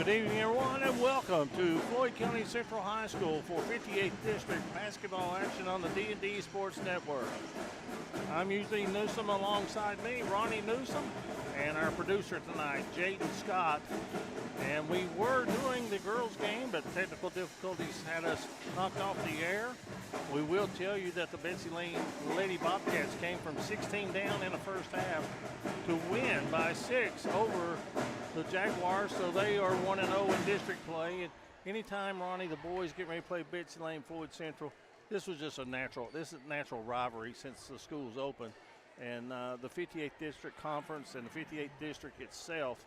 Good evening, everyone, and welcome to Floyd County Central High School for 58th District basketball action on the D&D Sports Network. I'm Eugene Newsome, alongside me, Ronnie Newsome, and our producer tonight, Jaydon Scott. And we were doing the girls' game, but technical difficulties had us knocked off the air. We will tell you that the Betsy Layne Lady Bobcats came from 16 down in the first half to win by 6 over the Jaguars, so they are 1-0 in district play. And anytime, Ronnie, the boys get ready to play Betsy Layne Floyd Central, this was just a natural rivalry since the school's open. And the 58th District Conference and the 58th District itself,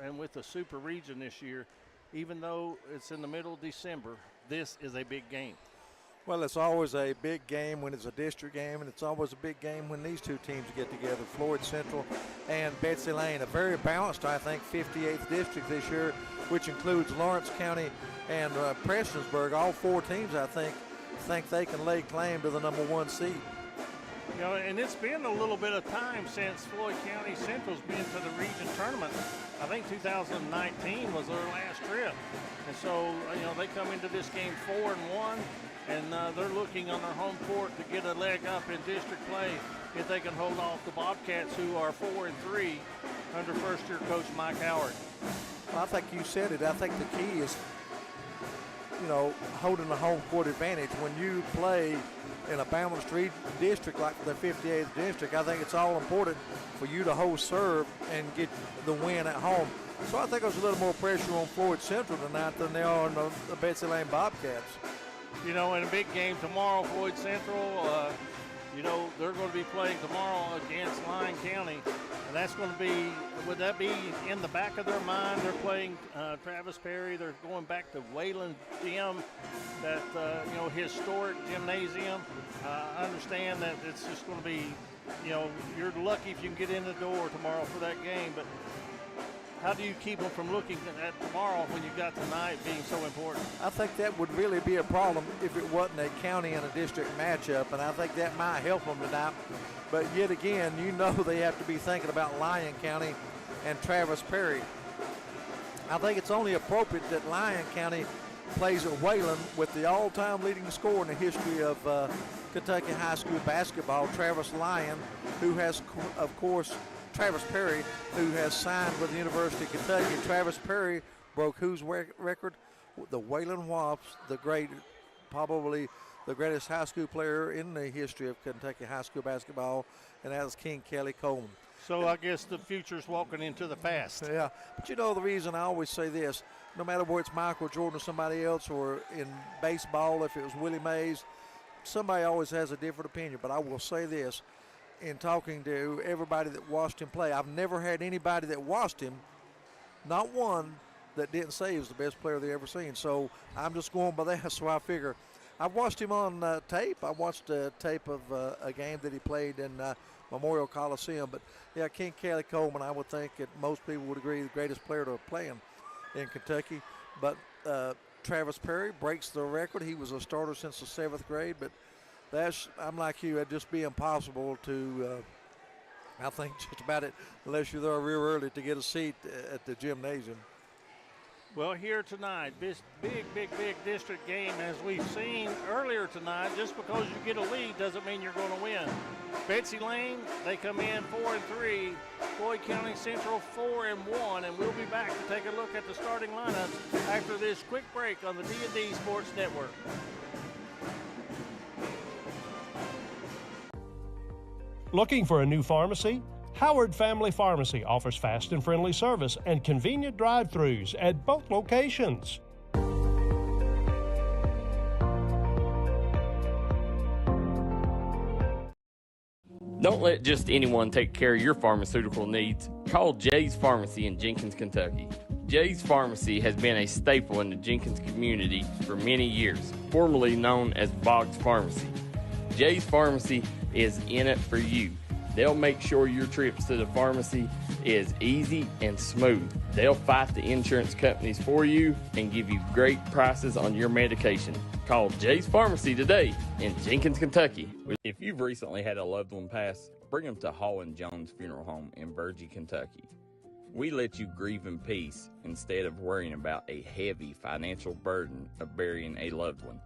and with the Super Region this year, even though it's in the middle of December, this is a big game. Well, it's always a big game when it's a district game, and it's always a big game when these two teams get together, Floyd Central and Betsy Layne. A very balanced, I think, 58th District this year, which includes Lawrence County and Prestonsburg. All four teams, I think they can lay claim to the number one seed. You know, and it's been a little bit of time since Floyd County Central's been to the region tournament. I think 2019 was their last trip. And so, you know, they come into this game 4-1, and they're looking on their home court to get a leg up in district play if they can hold off the Bobcats, who are 4-3 under first-year coach Mike Howard. Well, I think you said it. I think the key is, you know, holding the home court advantage. When you play in a balanced district like the 58th District, I think it's all important for you to hold serve and get the win at home. So I think there's a little more pressure on Floyd Central tonight than there are on the Betsy Layne Bobcats. You know, in a big game tomorrow, Floyd Central, you know, they're going to be playing tomorrow against Lyon County. And that's going to be, would that be in the back of their mind? They're playing Travis Perry. They're going back to Wayland Gym, that, you know, historic gymnasium. I understand that it's just going to be, you know, you're lucky if you can get in the door tomorrow for that game. But how do you keep them from looking at tomorrow when you've got tonight being so important? I think that would really be a problem if it wasn't a county and a district matchup, and I think that might help them tonight. But yet again, you know they have to be thinking about Lyon County and Travis Perry. I think it's only appropriate that Lyon County plays at Wayland with the all-time leading scorer in the history of Kentucky high school basketball, Travis Lyon, who has, of course, Travis Perry, who has signed with the University of Kentucky. Travis Perry broke whose record? The Wayland Wasps, probably the greatest high school player in the history of Kentucky high school basketball, and that was King Kelly Coleman. So I guess the future's walking into the past. Yeah, but you know the reason I always say this, no matter whether it's Michael Jordan or somebody else, or in baseball, if it was Willie Mays, somebody always has a different opinion. But I will say this, in talking to everybody that watched him play, I've never had anybody that watched him, not one, that didn't say he was the best player they ever seen. So I'm just going by that. So I figure, I watched him on tape. I watched a tape of a game that he played in Memorial Coliseum. But yeah, King Kelly Coleman, I would think that most people would agree, the greatest player to play in Kentucky. But Travis Perry breaks the record. He was a starter since the 7th grade, but I'm like you, it'd just be impossible to, I think, just about it, unless you're there real early to get a seat at the gymnasium. Well, here tonight, this big district game, as we've seen earlier tonight, just because you get a lead doesn't mean you're going to win. Betsy Layne, they come in 4-3. Floyd County Central 4-1, and we'll be back to take a look at the starting lineups after this quick break on the D&D Sports Network. Looking for a new pharmacy? Howard Family Pharmacy offers fast and friendly service and convenient drive-thrus at both locations. Don't let just anyone take care of your pharmaceutical needs. Call Jay's Pharmacy in Jenkins, Kentucky. Jay's Pharmacy has been a staple in the Jenkins community for many years, formerly known as Boggs Pharmacy. Jay's Pharmacy is in it for you. They'll make sure your trips to the pharmacy is easy and smooth. They'll fight the insurance companies for you and give you great prices on your medication. Call Jay's Pharmacy today in Jenkins, Kentucky. If you've recently had a loved one pass, bring them to Hall & Jones Funeral Home in Virgie, Kentucky. We let you grieve in peace instead of worrying about a heavy financial burden of burying a loved one.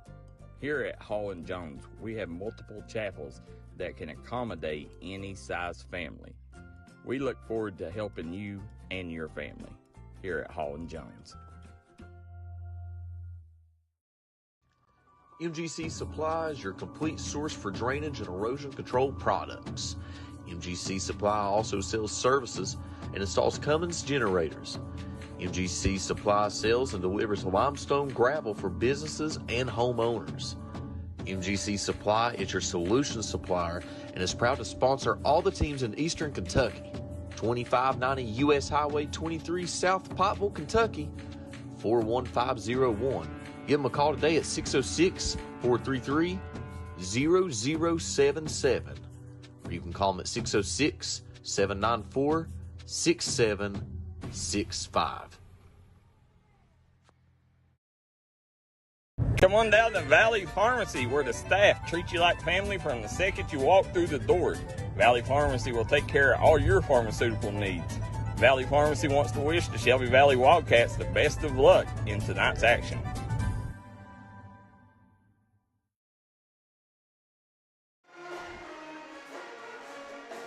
Here at Hall & Jones, we have multiple chapels that can accommodate any size family. We look forward to helping you and your family here at Hall & Jones. MGC Supply is your complete source for drainage and erosion control products. MGC Supply also sells services and installs Cummins generators. MGC Supply sells and delivers limestone gravel for businesses and homeowners. MGC Supply is your solution supplier and is proud to sponsor all the teams in Eastern Kentucky. 2590 U.S. Highway 23 South Pottville, Kentucky, 41501. Give them a call today at 606-433-0077. Or you can call them at 606-794-6765. Come on down to Valley Pharmacy, where the staff treats you like family from the second you walk through the door. Valley Pharmacy will take care of all your pharmaceutical needs. Valley Pharmacy wants to wish the Shelby Valley Wildcats the best of luck in tonight's action.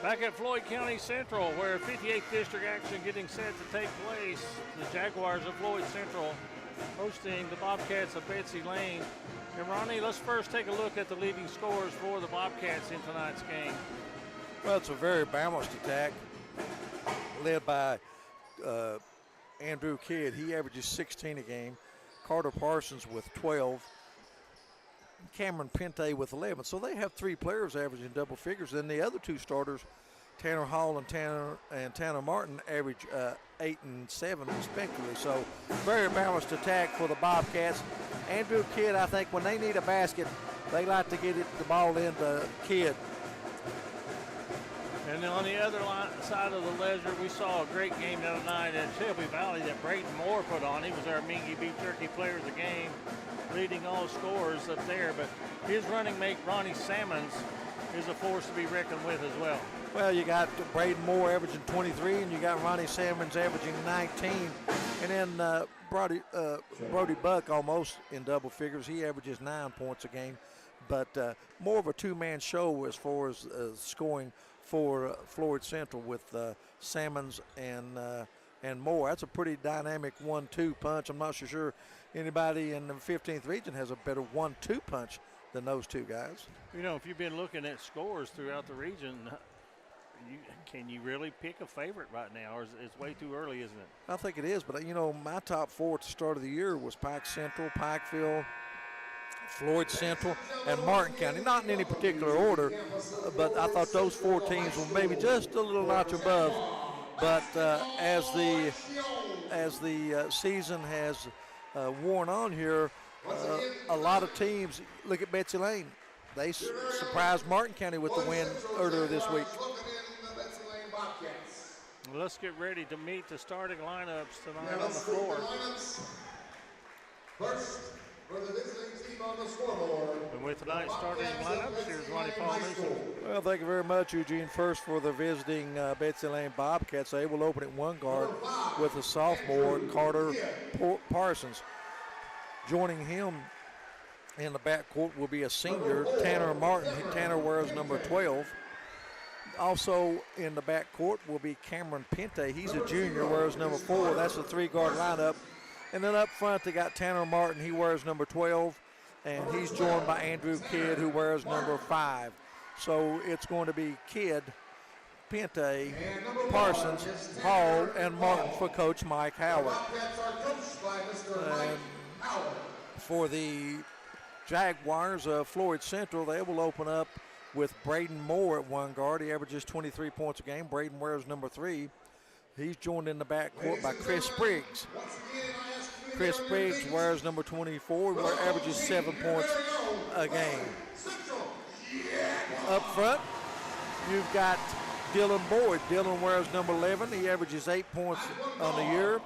Back at Floyd County Central, where 58th District action getting set to take place. The Jaguars of Floyd Central hosting the Bobcats of Betsy Layne. And Ronnie, let's first take a look at the leading scores for the Bobcats in tonight's game. Well, it's a very balanced attack led by Andrew Kidd. He averages 16 a game. Carter Parsons with 12. Cameron Pente with 11. So they have three players averaging double figures. Then the other two starters, Tanner Hall and Tanner Martin, average 8 and 7 respectively. So very balanced attack for the Bobcats. Andrew Kidd, I think when they need a basket, they like to get the ball into Kidd. And then on the other side of the ledger, we saw a great game the other night at Shelby Valley that Braden Moore put on. He was our Mingy Beef Jerky Player of the game, leading all scorers up there. But his running mate, Ronnie Sammons, is a force to be reckoned with as well. Well, you got Braden Moore averaging 23, and you got Ronnie Sammons averaging 19. And then Brody Buck almost in double figures. He averages 9 points a game. But more of a two-man show as far as scoring for Floyd Central with Sammons and Moore. That's a pretty dynamic 1-2 punch. I'm not so sure anybody in the 15th region has a better 1-2 punch than those two guys. You know, if you've been looking at scores throughout the region, can you really pick a favorite right now, or is it's way too early, isn't it? I think it is, but, you know, my top four at the start of the year was Pike Central, Pikeville, Floyd Central, and Martin County. Not in any particular order, but I thought those four teams were maybe just a little notch above. But as the season has worn on here, a lot of teams, look at Betsy Layne. They surprised Martin County with the win earlier this week. Well, let's get ready to meet the starting lineups tonight on the floor. First, for the visiting team on the scoreboard. And with tonight's starting lineups, here's Ronnie Paul Newsome. Well, thank you very much, Eugene. First, for the visiting Betsy Layne Bobcats, they will open at one guard with the sophomore Carter Parsons. Joining him in the backcourt will be a senior, Tanner Martin. Tanner wears number 12. Also in the backcourt will be Cameron Pente. He's a junior, wears number 4. That's a three-guard lineup. And then up front, they got Tanner Martin. He wears number 12, and he's joined by Andrew Kidd, who wears number 5. So it's going to be Kidd, Pente, Parsons, Hall, and Martin for Coach Mike Howard. And for the Jaguars of Floyd Central, they will open up with Braden Moore at one guard. He averages 23 points a game. Braden wears number 3. He's joined in the backcourt by Chris Spriggs. Chris Spriggs wears number 24, averages 7 points a game. Up front, you've got Dylan Boyd. Dylan wears number 11. He averages 8 points on the year.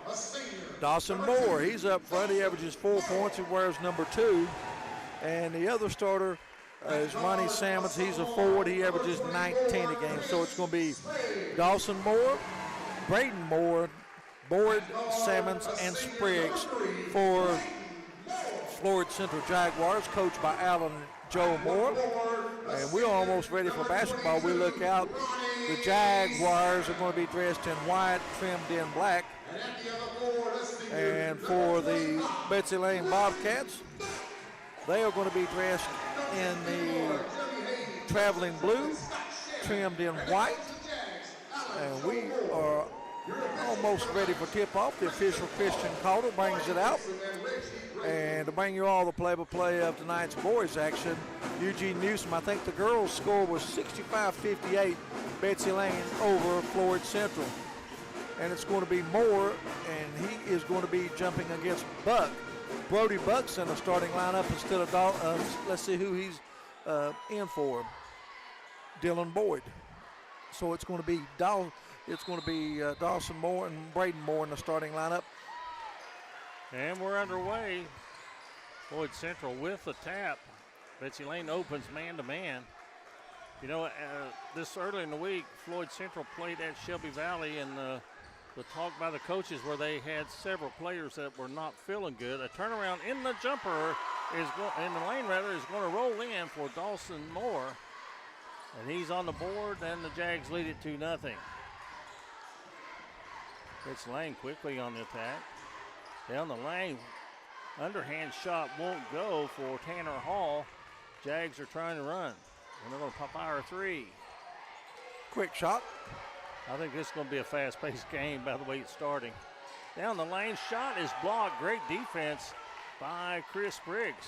Dawson Moore, he's up front. He averages 4 points. He wears number 2. And the other starter is Ronnie Sammons. He's a forward. He averages 19 a game. So it's going to be Dawson Moore, Braden Moore, Boyd, Sammons, and Spriggs for Floyd Central Jaguars, coached by Alan Joe Moore. And we're almost ready for basketball. We look out. The Jaguars are going to be dressed in white, trimmed in black. And for the Betsy Layne Bobcats, they are going to be dressed in the traveling blue, trimmed in white. And we are almost ready for tip-off. The official Christian Calder brings it out. And to bring you all the play-by-play of tonight's boys action, Eugene Newsome, I think the girls' score was 65-58, Betsy Layne over Floyd Central. And it's going to be Moore, and he is going to be jumping against Buck. Brody Buck's in the starting lineup instead of let's see who he's in for. Dylan Boyd. So it's going to be Dawson Moore and Braden Moore in the starting lineup. And we're underway. Floyd Central with the tap. Betsy Layne opens man-to-man. You know, this early in the week, Floyd Central played at Shelby Valley, and the talk by the coaches where they had several players that were not feeling good. A turnaround in the jumper in the lane is going to roll in for Dawson Moore. And he's on the board, and the Jags lead it 2-0. Betsy Layne quickly on the attack. Down the lane, underhand shot won't go for Tanner Hall. Jags are trying to run. And they're going to pop our three. Quick shot. I think this is going to be a fast-paced game by the way it's starting. Down the lane, shot is blocked. Great defense by Chris Spriggs.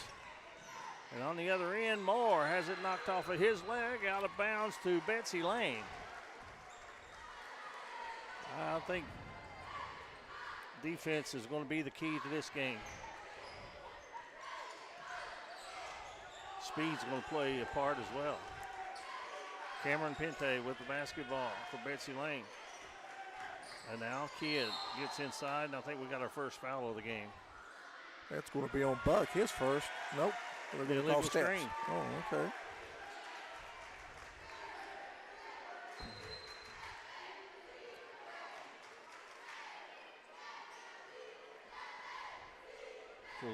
And on the other end, Moore has it knocked off of his leg, out of bounds to Betsy Layne. I think defense is going to be the key to this game. Speed's going to play a part as well. Cameron Pente with the basketball for Betsy Layne. And now Kidd gets inside, and I think we got our first foul of the game. That's going to be on Buck, his first. Nope. They're going to call steps. Screen. Oh, okay. So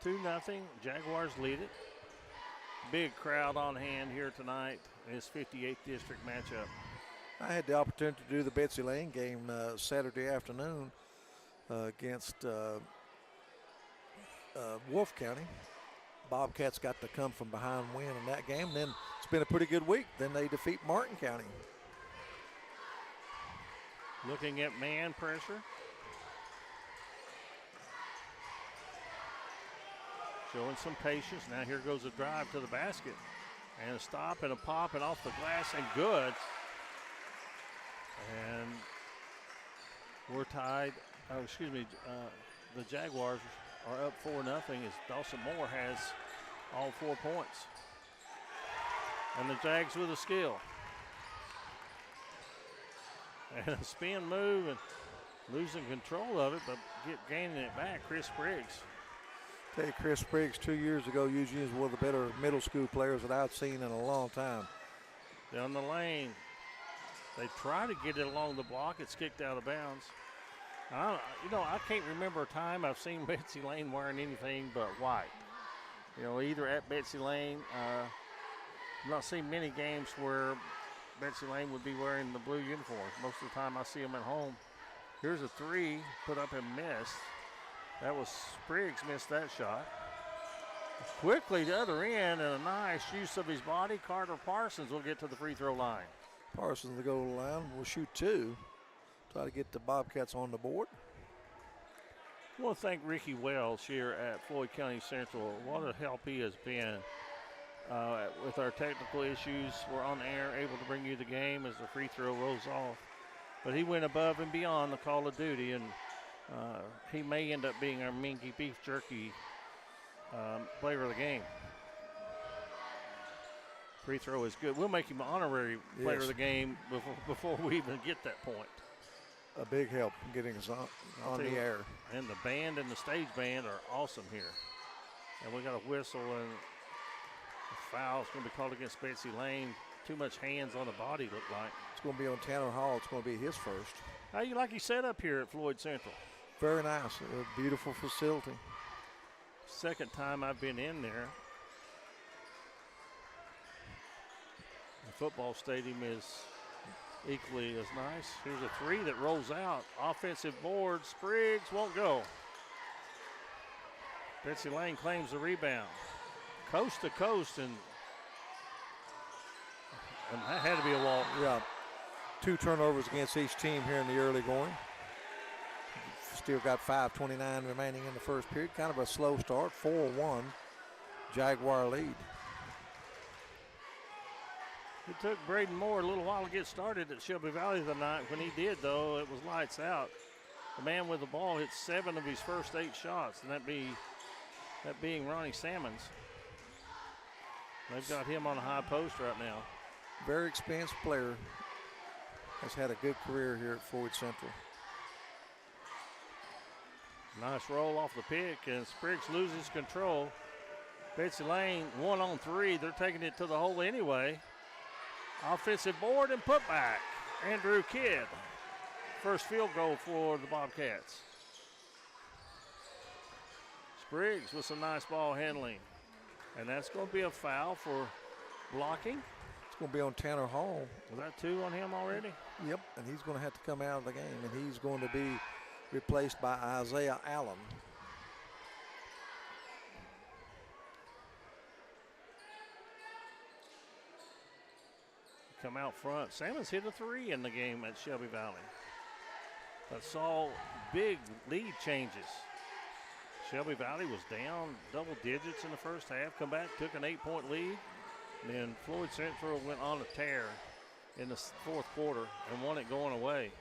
2-0, Jaguars lead it. Big crowd on hand here tonight in this 58th district matchup. I had the opportunity to do the Betsy Layne game Saturday afternoon against Wolfe County. Bobcats got to come from behind and win in that game. Then it's been a pretty good week. Then they defeat Martin County. Looking at man pressure. Showing some patience. Now here goes a drive to the basket. And a stop and a pop and off the glass and good. And we're tied. The Jaguars are up 4-0 as Dawson Moore has all 4 points. And the Jags with a steal. And a spin move and losing control of it, but gaining it back, Chris Spriggs. Tell you, Chris Spriggs, 2 years ago, Eugene is one of the better middle school players that I've seen in a long time. Down the lane. They try to get it along the block. It's kicked out of bounds. I can't remember a time I've seen Betsy Layne wearing anything but white. Either at Betsy Layne. I've not seen many games where Betsy Layne would be wearing the blue uniform. Most of the time I see them at home. Here's a three put up and missed. That was Spriggs missed that shot. Quickly the other end and a nice use of his body. Carter Parsons will get to the free throw line. Parsons the goal line will shoot 2. Try to get the Bobcats on the board. I want to thank Ricky Wells here at Floyd County Central. What a help he has been with our technical issues. We're on the air, able to bring you the game as the free throw rolls off. But he went above and beyond the call of duty, and he may end up being our Minky Beef Jerky player of the game. Free throw is good. We'll make him an honorary player of the game before we even get that point. A big help getting us on the air. And the band and the stage band are awesome here. And we got a whistle, and a foul is going to be called against Betsy Layne. Too much hands on the body, look like. It's going to be on Tanner Hall. It's going to be his first. How you like your setup here at Floyd Central? Very nice. A beautiful facility. Second time I've been in there. The football stadium is equally as nice. Here's a three that rolls out. Offensive board. Spriggs won't go. Betsy Layne claims the rebound. Coast to coast, and that had to be a walk. Yeah. 2 turnovers against each team here in the early going. Still got 5:29 remaining in the first period. Kind of a slow start. 4-1 Jaguar lead. It took Braden Moore a little while to get started at Shelby Valley tonight. When he did, though, it was lights out. The man with the ball hit 7 of his first 8 shots, and that being Ronnie Salmons. They've got him on a high post right now. Very experienced player. Has had a good career here at Floyd Central. Nice roll off the pick, and Spriggs loses control. Betsy Layne 1-on-3. They're taking it to the hole anyway. Offensive board and putback. Andrew Kidd. First field goal for the Bobcats. Spriggs with some nice ball handling. And that's going to be a foul for blocking. It's going to be on Tanner Hall. Was that 2 on him already? Yep, and he's going to have to come out of the game, and he's going to be replaced by Isaiah Allen. Come out front. Salmons hit a 3 in the game at Shelby Valley. But saw big lead changes. Shelby Valley was down double digits in the first half, come back, took an 8-point lead. And then Floyd Central went on a tear in the fourth quarter and won it going away.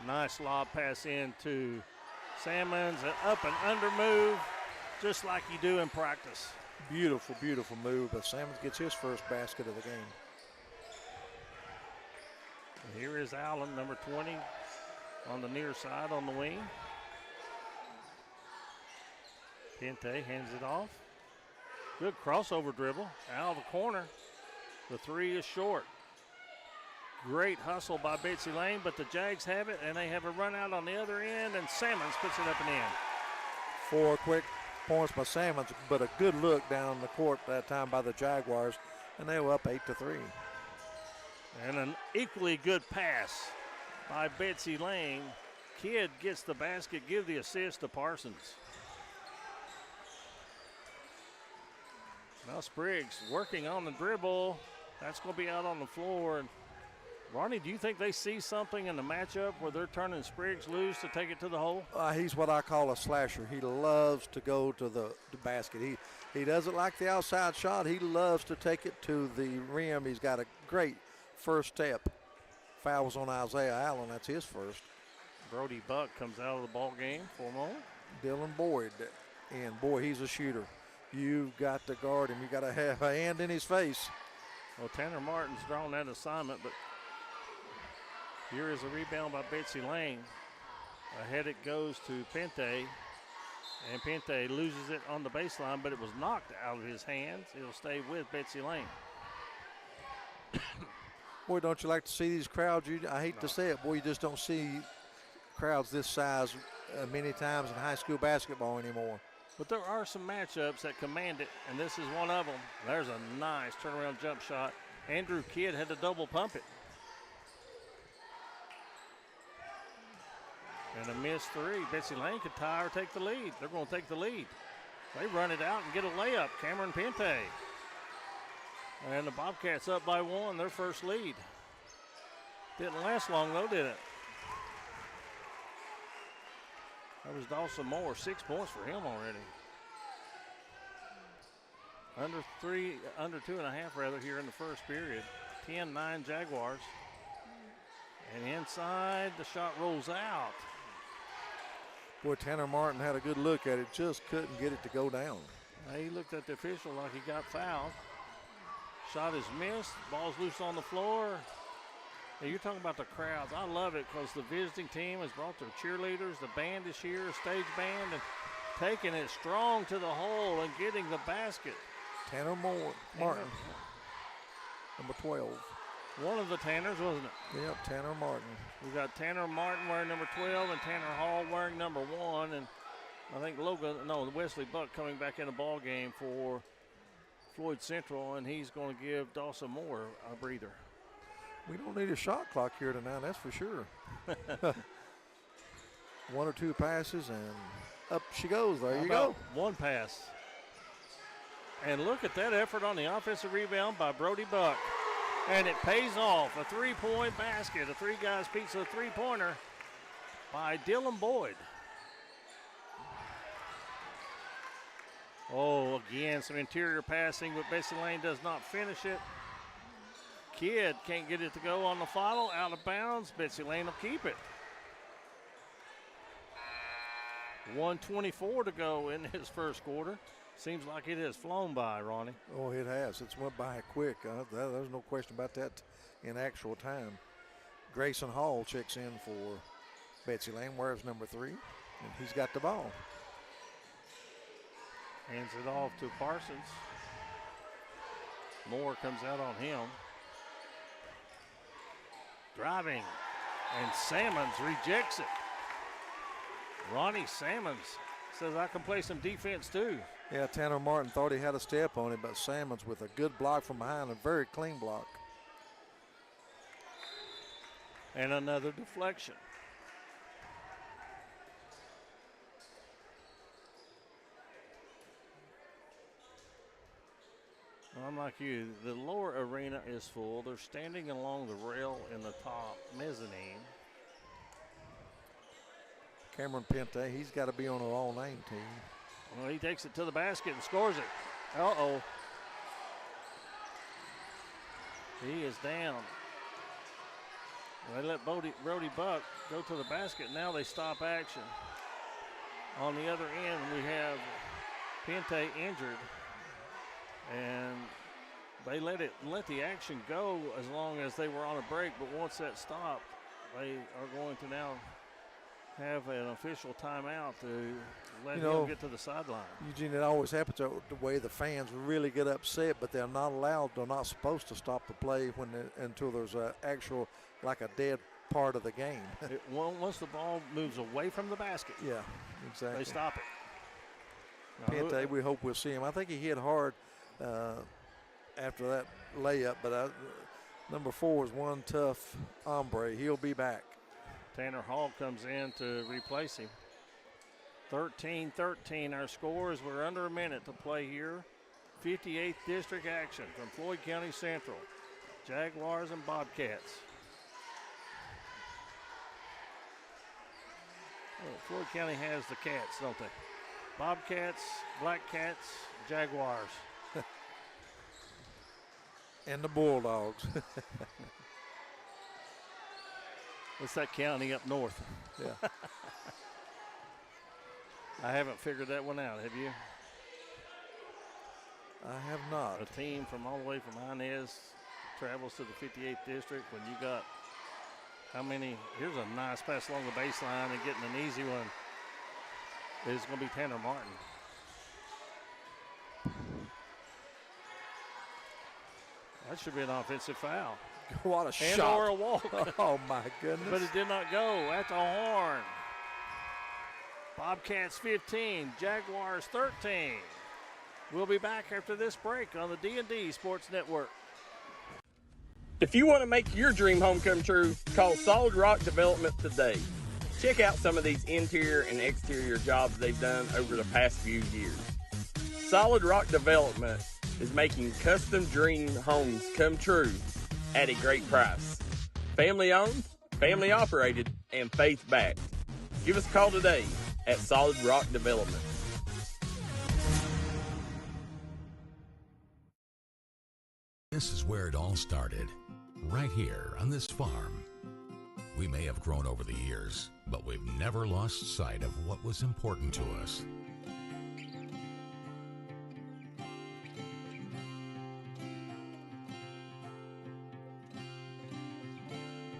Nice lob pass into Salmons, an up and under move, just like you do in practice. Beautiful, beautiful move, but Salmons gets his first basket of the game. And here is Allen, number 20, on the near side on the wing. Pente hands it off. Good crossover dribble out of the corner. The 3 is short. Great hustle by Betsy Layne, but the Jags have it, and they have a run out on the other end, and Salmons puts it up and in. 4 quick points by Salmons, but a good look down the court that time by the Jaguars, and they were up 8-3. And an equally good pass by Betsy Layne. Kidd gets the basket, give the assist to Parsons. Now Spriggs working on the dribble. That's going to be out on the floor. And Ronnie, do you think they see something in the matchup where they're turning Spriggs loose to take it to the hole? He's what I call a slasher. He loves to go to the basket. He doesn't like the outside shot. He loves to take it to the rim. He's got a great first step. Fouls on Isaiah Allen. That's his first. Brody Buck comes out of the ball game for a moment. Dylan Boyd, and boy, he's a shooter. You've got to guard him. You got to have a hand in his face. Well, Tanner Martin's drawn that assignment, but here is a rebound by Betsy Layne. Ahead it goes to Pente, and Pente loses it on the baseline, but it was knocked out of his hands. It'll stay with Betsy Layne. Boy, don't you like to see these crowds? I hate to say it, boy, you just don't see crowds this size many times in high school basketball anymore. But there are some matchups that command it, and this is one of them. There's a nice turnaround jump shot. Andrew Kidd had to double pump it. And a missed 3. Betsy Layne could tie or take the lead. They're going to take the lead. They run it out and get a layup. Cameron Pente. And the Bobcats up by 1, their first lead. Didn't last long though, did it? That was Dawson Moore, 6 points for him already. Under 2.5 rather here in the first period. 10-9 Jaguars. And inside, the shot rolls out. Boy, Tanner Martin had a good look at it, just couldn't get it to go down. He looked at the official like he got fouled. Shot is missed, ball's loose on the floor. Now you're talking about the crowds. I love it because the visiting team has brought their cheerleaders. The band is here, a stage band, and taking it strong to the hole and getting the basket. Tanner Martin, number 12. One of the Tanners, wasn't it? Yep, Tanner Martin. We got Tanner Martin wearing number 12 and Tanner Hall wearing number 1. And I think Wesley Buck coming back in the ball game for Floyd Central, and he's going to give Dawson Moore a breather. We don't need a shot clock here tonight, that's for sure. 1 or 2 passes, and up she goes. There you go. One pass. And look at that effort on the offensive rebound by Brody Buck. And it pays off. A 3-point basket, a 3-guys pizza 3-pointer by Dylan Boyd. Oh, again, some interior passing, but Betsy Layne does not finish it. Kidd can't get it to go on the follow, out of bounds. Betsy Layne will keep it. 1:24 to go in his first quarter. Seems like it has flown by, Ronnie. Oh, it has. It's went by quick. There's no question about that in actual time. Grayson Hall checks in for Betsy Layne, wears number 3, and he's got the ball. Hands it off to Parsons. Moore comes out on him. Driving, and Sammons rejects it. Ronnie Sammons says, I can play some defense too. Yeah, Tanner Martin thought he had a step on it, but Sammons with a good block from behind, a very clean block. And another deflection. I'm like you, the lower arena is full. They're standing along the rail in the top mezzanine. Cameron Pente, he's got to be on a all-name team. Well, he takes it to the basket and scores it. Uh-oh. He is down. They let Brody Buck go to the basket. Now they stop action. On the other end, we have Pente injured. And they let the action go as long as they were on a break. But once that stopped, they are going to now have an official timeout to let him get to the sideline. Eugene, it always happens the way the fans really get upset, but they're not allowed, they're not supposed to stop the play until there's a actual, like a dead part of the game. Once the ball moves away from the basket, yeah, exactly, they stop it. Pente, we hope we'll see him. I think he hit hard after that layup, but number 4 is one tough hombre. He'll be back. Tanner Hall comes in to replace him. 13-13 our scores. We're under a minute to play here. 58th district action from Floyd County Central. Jaguars and Bobcats. Oh, Floyd County has the cats, don't they? Bobcats, Black Cats, Jaguars. And the Bulldogs. What's that county up north? Yeah. I haven't figured that one out, have you? I have not. A team from all the way from Inez travels to the 58th district when you got how many? Here's a nice pass along the baseline and getting an easy one. It's going to be Tanner Martin. That should be an offensive foul. What a and shot. Or a walk. Oh, my goodness. But it did not go at the horn. Bobcats 15, Jaguars 13. We'll be back after this break on the D&D Sports Network. If you want to make your dream home come true, call Solid Rock Development today. Check out some of these interior and exterior jobs they've done over the past few years. Solid Rock Development is making custom dream homes come true at a great price. Family owned, family operated, and faith backed. Give us a call today at Solid Rock Development. This is where it all started, right here on this farm. We may have grown over the years, but we've never lost sight of what was important to us.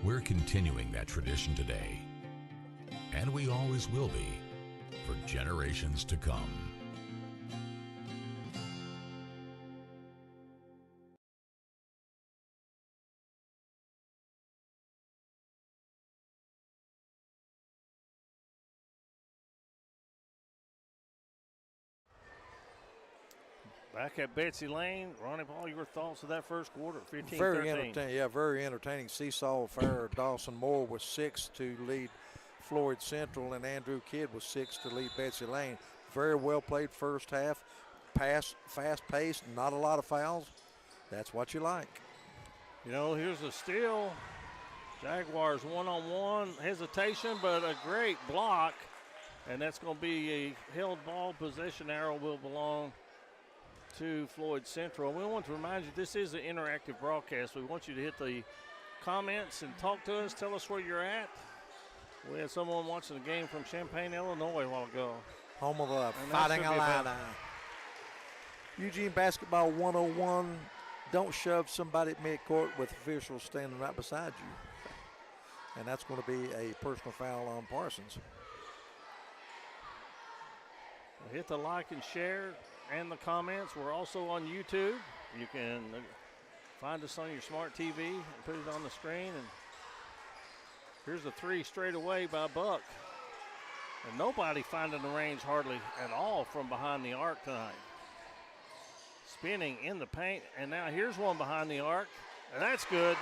We're continuing that tradition today, and we always will be for generations to come. Back at Betsy Layne. Ronnie Paul, your thoughts of that first quarter, 15-13. Very entertaining. Yeah, very entertaining. Seesaw affair. Dawson Moore was 6 to lead Floyd Central, and Andrew Kidd was 6 to lead Betsy Layne. Very well played first half. Fast-paced, not a lot of fouls. That's what you like. You know, here's a steal. Jaguars one-on-one. Hesitation, but a great block. And that's going to be a held ball. Possession arrow will belong to Floyd Central. We want to remind you this is an interactive broadcast. We want you to hit the comments and talk to us. Tell us where you're at. We had someone watching the game from Champaign, Illinois a while ago. Home of the Fighting Illini. Eugene Basketball 101. Don't shove somebody at midcourt with officials standing right beside you. And that's going to be a personal foul on Parsons. Hit the like and share and the comments. We're also on YouTube. You can find us on your smart TV and put it on the screen. And here's a 3 straight away by Buck. And nobody finding the range hardly at all from behind the arc tonight. Spinning in the paint, and now here's one behind the arc, and that's good.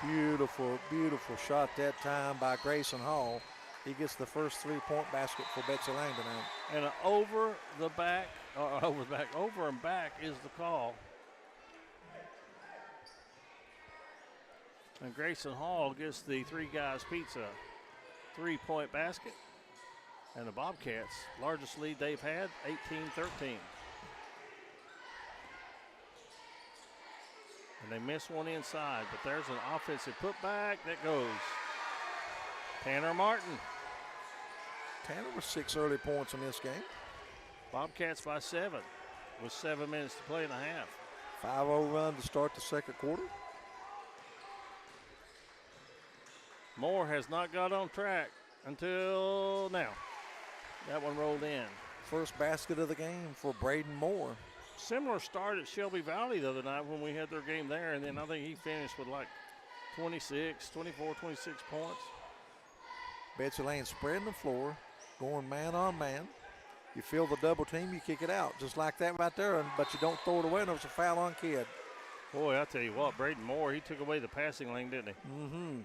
Beautiful, beautiful shot that time by Grayson Hall. He gets the first 3-point basket for Betsy Layne tonight. And an over and back is the call. And Grayson Hall gets the 3 guys pizza 3-point basket. And the Bobcats, largest lead they've had, 18-13. And they miss one inside, but there's an offensive putback that goes. Tanner Martin. Tanner with 6 early points in this game. Bobcats by 7 with 7 minutes to play in the half. 5-0 run to start the second quarter. Moore has not got on track until now. That one rolled in. First basket of the game for Braden Moore. Similar start at Shelby Valley the other night when we had their game there, and then I think he finished with like 26 points. Betsy Layne spreading the floor, going man on man. You feel the double team, you kick it out. Just like that right there, but you don't throw it away, and there's a foul on Kidd. Boy, I tell you what, Braden Moore, he took away the passing lane, didn't he? Mm-hmm.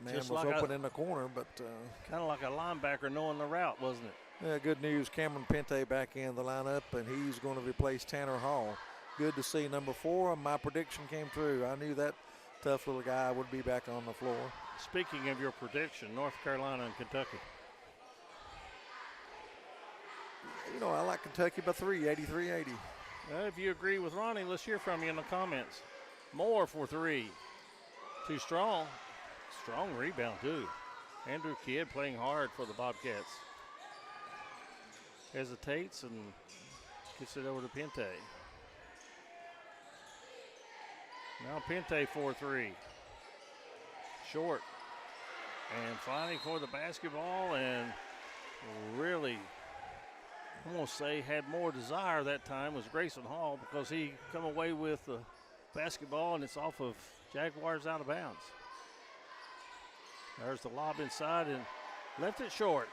Man Just was like open in the corner, but kind of like a linebacker knowing the route, wasn't it? yeah, good news. Cameron Pente back in the lineup, and he's going to replace Tanner Hall. Good to see. Number 4, my prediction came true. I knew that tough little guy would be back on the floor. Speaking of your prediction, North Carolina and Kentucky. You know, I like Kentucky by 3, 83-80. Well, if you agree with Ronnie, let's hear from you in the comments. Moore for 3. Too strong. Strong rebound, too. Andrew Kidd playing hard for the Bobcats. Hesitates and gets it over to Pente. Now Pente 4-3. Short. And fighting for the basketball, and really, I'm going to say, had more desire that time was Grayson Hall, because he come away with the basketball, and it's off of Jaguars out of bounds. There's the lob inside and left it short.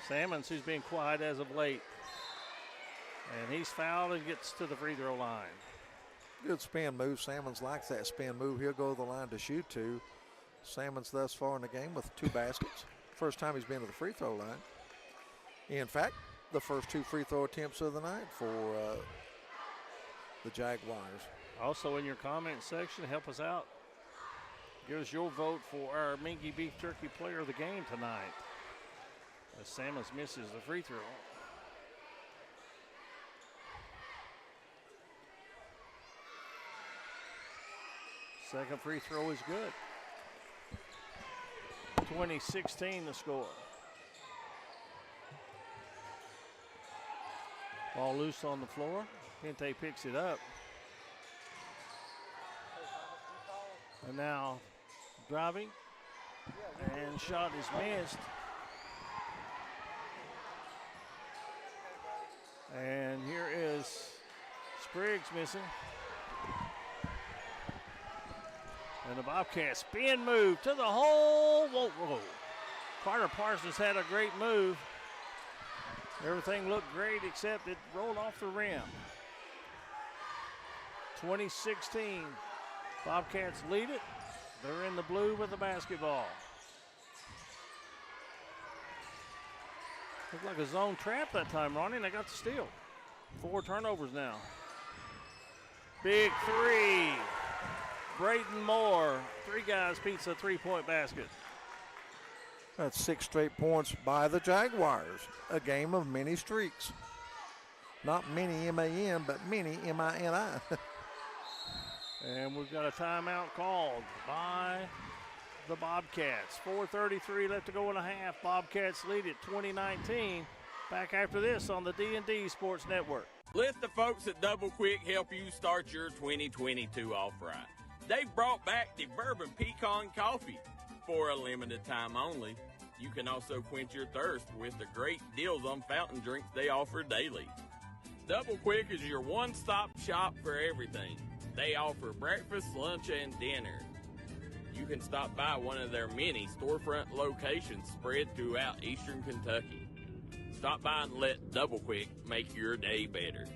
Sammons, who's been quiet as of late. And he's fouled and gets to the free throw line. Good spin move. Sammons likes that spin move. He'll go to the line to shoot 2. Sammons thus far in the game with 2 baskets. First time he's been to the free throw line. In fact, the first 2 free throw attempts of the night for the Jaguars. Also in your comment section, help us out. Give us your vote for our Mingy Beef Turkey player of the game tonight. As Sammons misses the free throw. Second free throw is good. 20-16 the score. Ball loose on the floor. Pente picks it up. And now driving. And shot is missed. And here is Spriggs missing. And the Bobcats spin move to the hole. Won't roll. Carter Parsons had a great move. Everything looked great except it rolled off the rim. 2016. Bobcats lead it. They're in the blue with the basketball. Looked like a zone trap that time, Ronnie, and they got the steal. 4 turnovers now. Big three. Braden Moore. 3 guys beats a 3-point basket. That's 6 straight points by the Jaguars. A game of many streaks. Not many M-A-N, but many M-I-N-I. And we've got a timeout called by the Bobcats. 4:33 left to go in a half. Bobcats lead it 2019. Back after this on the D&D Sports Network. Let the folks at Double Quick help you start your 2022 off right. They've brought back the Bourbon Pecan Coffee for a limited time only. You can also quench your thirst with the great deals on fountain drinks they offer daily. Double Quick is your one-stop shop for everything. They offer breakfast, lunch, and dinner. You can stop by one of their many storefront locations spread throughout eastern Kentucky. Stop by and let Double Quick make your day better.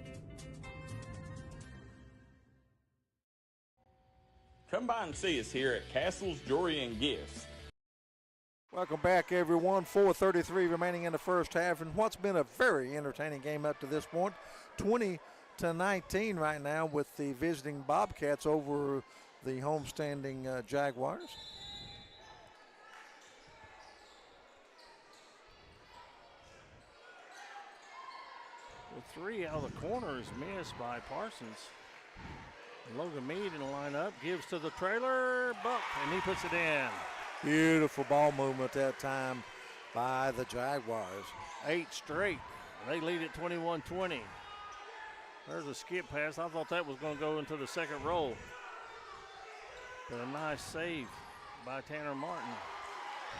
Come by and see us here at Castle's Jewelry and Gifts. Welcome back, everyone. 4:33 remaining in the first half, and what's been a very entertaining game up to this point. 20-19 right now with the visiting Bobcats over the homestanding Jaguars. The 3 out of the corner is missed by Parsons. Logan Mead in the lineup, gives to the trailer, Buck, and he puts it in. Beautiful ball movement that time by the Jaguars. 8 straight. They lead it 21-20. There's a skip pass. I thought that was going to go into the second row. But a nice save by Tanner Martin.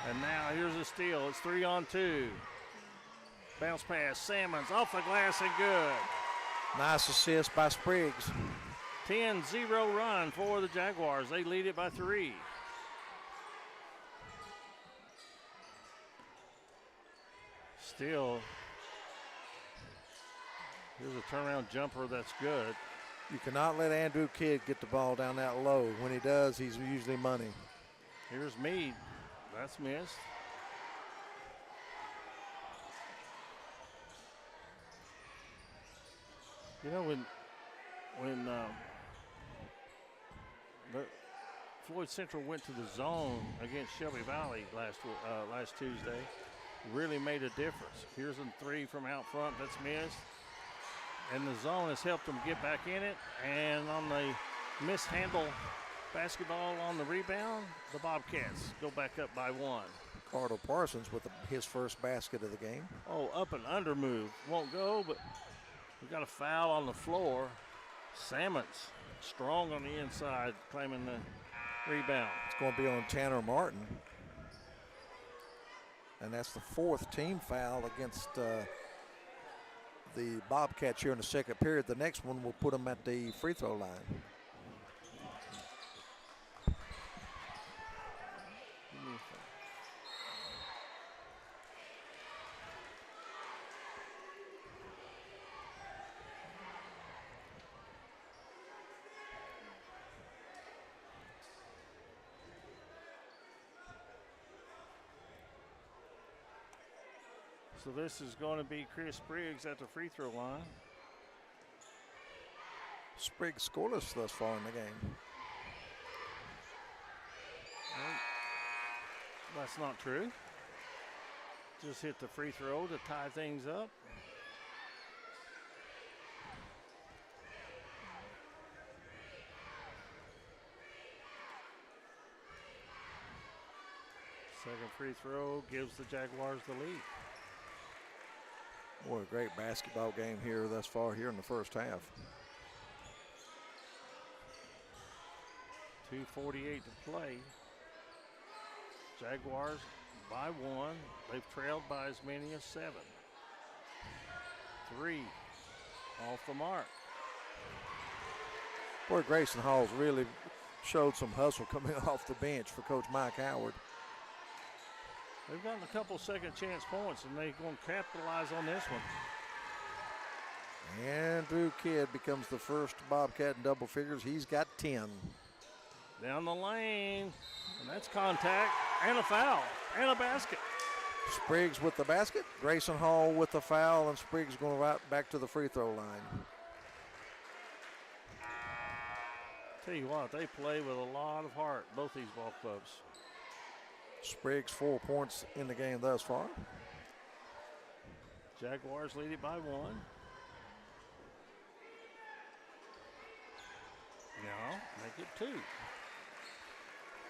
And now here's a steal. It's 3-on-2. Bounce pass. Salmons off the glass and good. Nice assist by Spriggs. 10-0 run for the Jaguars. They lead it by 3. Still, here's a turnaround jumper that's good. You cannot let Andrew Kidd get the ball down that low. When he does, he's usually money. Here's Meade. That's missed. You know, when Floyd Central went to the zone against Shelby Valley last Tuesday, really made a difference. Here's a 3 from out front that's missed. And the zone has helped them get back in it. And on the mishandle basketball on the rebound, the Bobcats go back up by 1. Carter Parsons with his first basket of the game. Oh, up and under move. Won't go, but we got a foul on the floor. Salmons strong on the inside, claiming the rebound. It's going to be on Tanner Martin. And that's the 4th team foul against the Bobcats here in the second period. The next one will put them at the free throw line. So this is going to be Chris Spriggs at the free throw line. Spriggs scoreless thus far in the game. Well, that's not true. Just hit the free throw to tie things up. Second free throw gives the Jaguars the lead. What a great basketball game here thus far here in the first half. 2:48 to play. Jaguars by 1. They've trailed by as many as 7. 3 off the mark. Boy, Grayson Hall's really showed some hustle coming off the bench for Coach Mike Howard. They've gotten a couple second chance points, and they're going to capitalize on this one. Andrew Kidd becomes the first Bobcat in double figures. He's got 10. Down the lane, and that's contact, and a foul, and a basket. Spriggs with the basket, Grayson Hall with the foul, and Spriggs going right back to the free throw line. Tell you what, they play with a lot of heart, both these ball clubs. Spriggs 4 points in the game thus far. Jaguars lead it by 1. Now make it 2.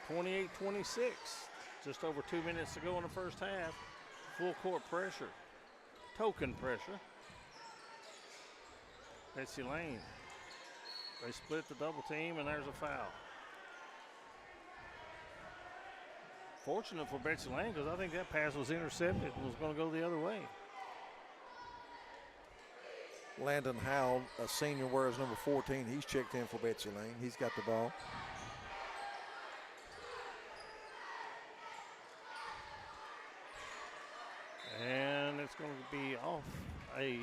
28-26. Just over 2 minutes to go in the first half. Full court pressure. Token pressure. Betsy Layne. They split the double team, and there's a foul. Fortunate for Betsy Layne, because I think that pass was intercepted and was going to go the other way. Landon Howell, a senior, wears number 14. He's checked in for Betsy Layne. He's got the ball. And it's going to be off a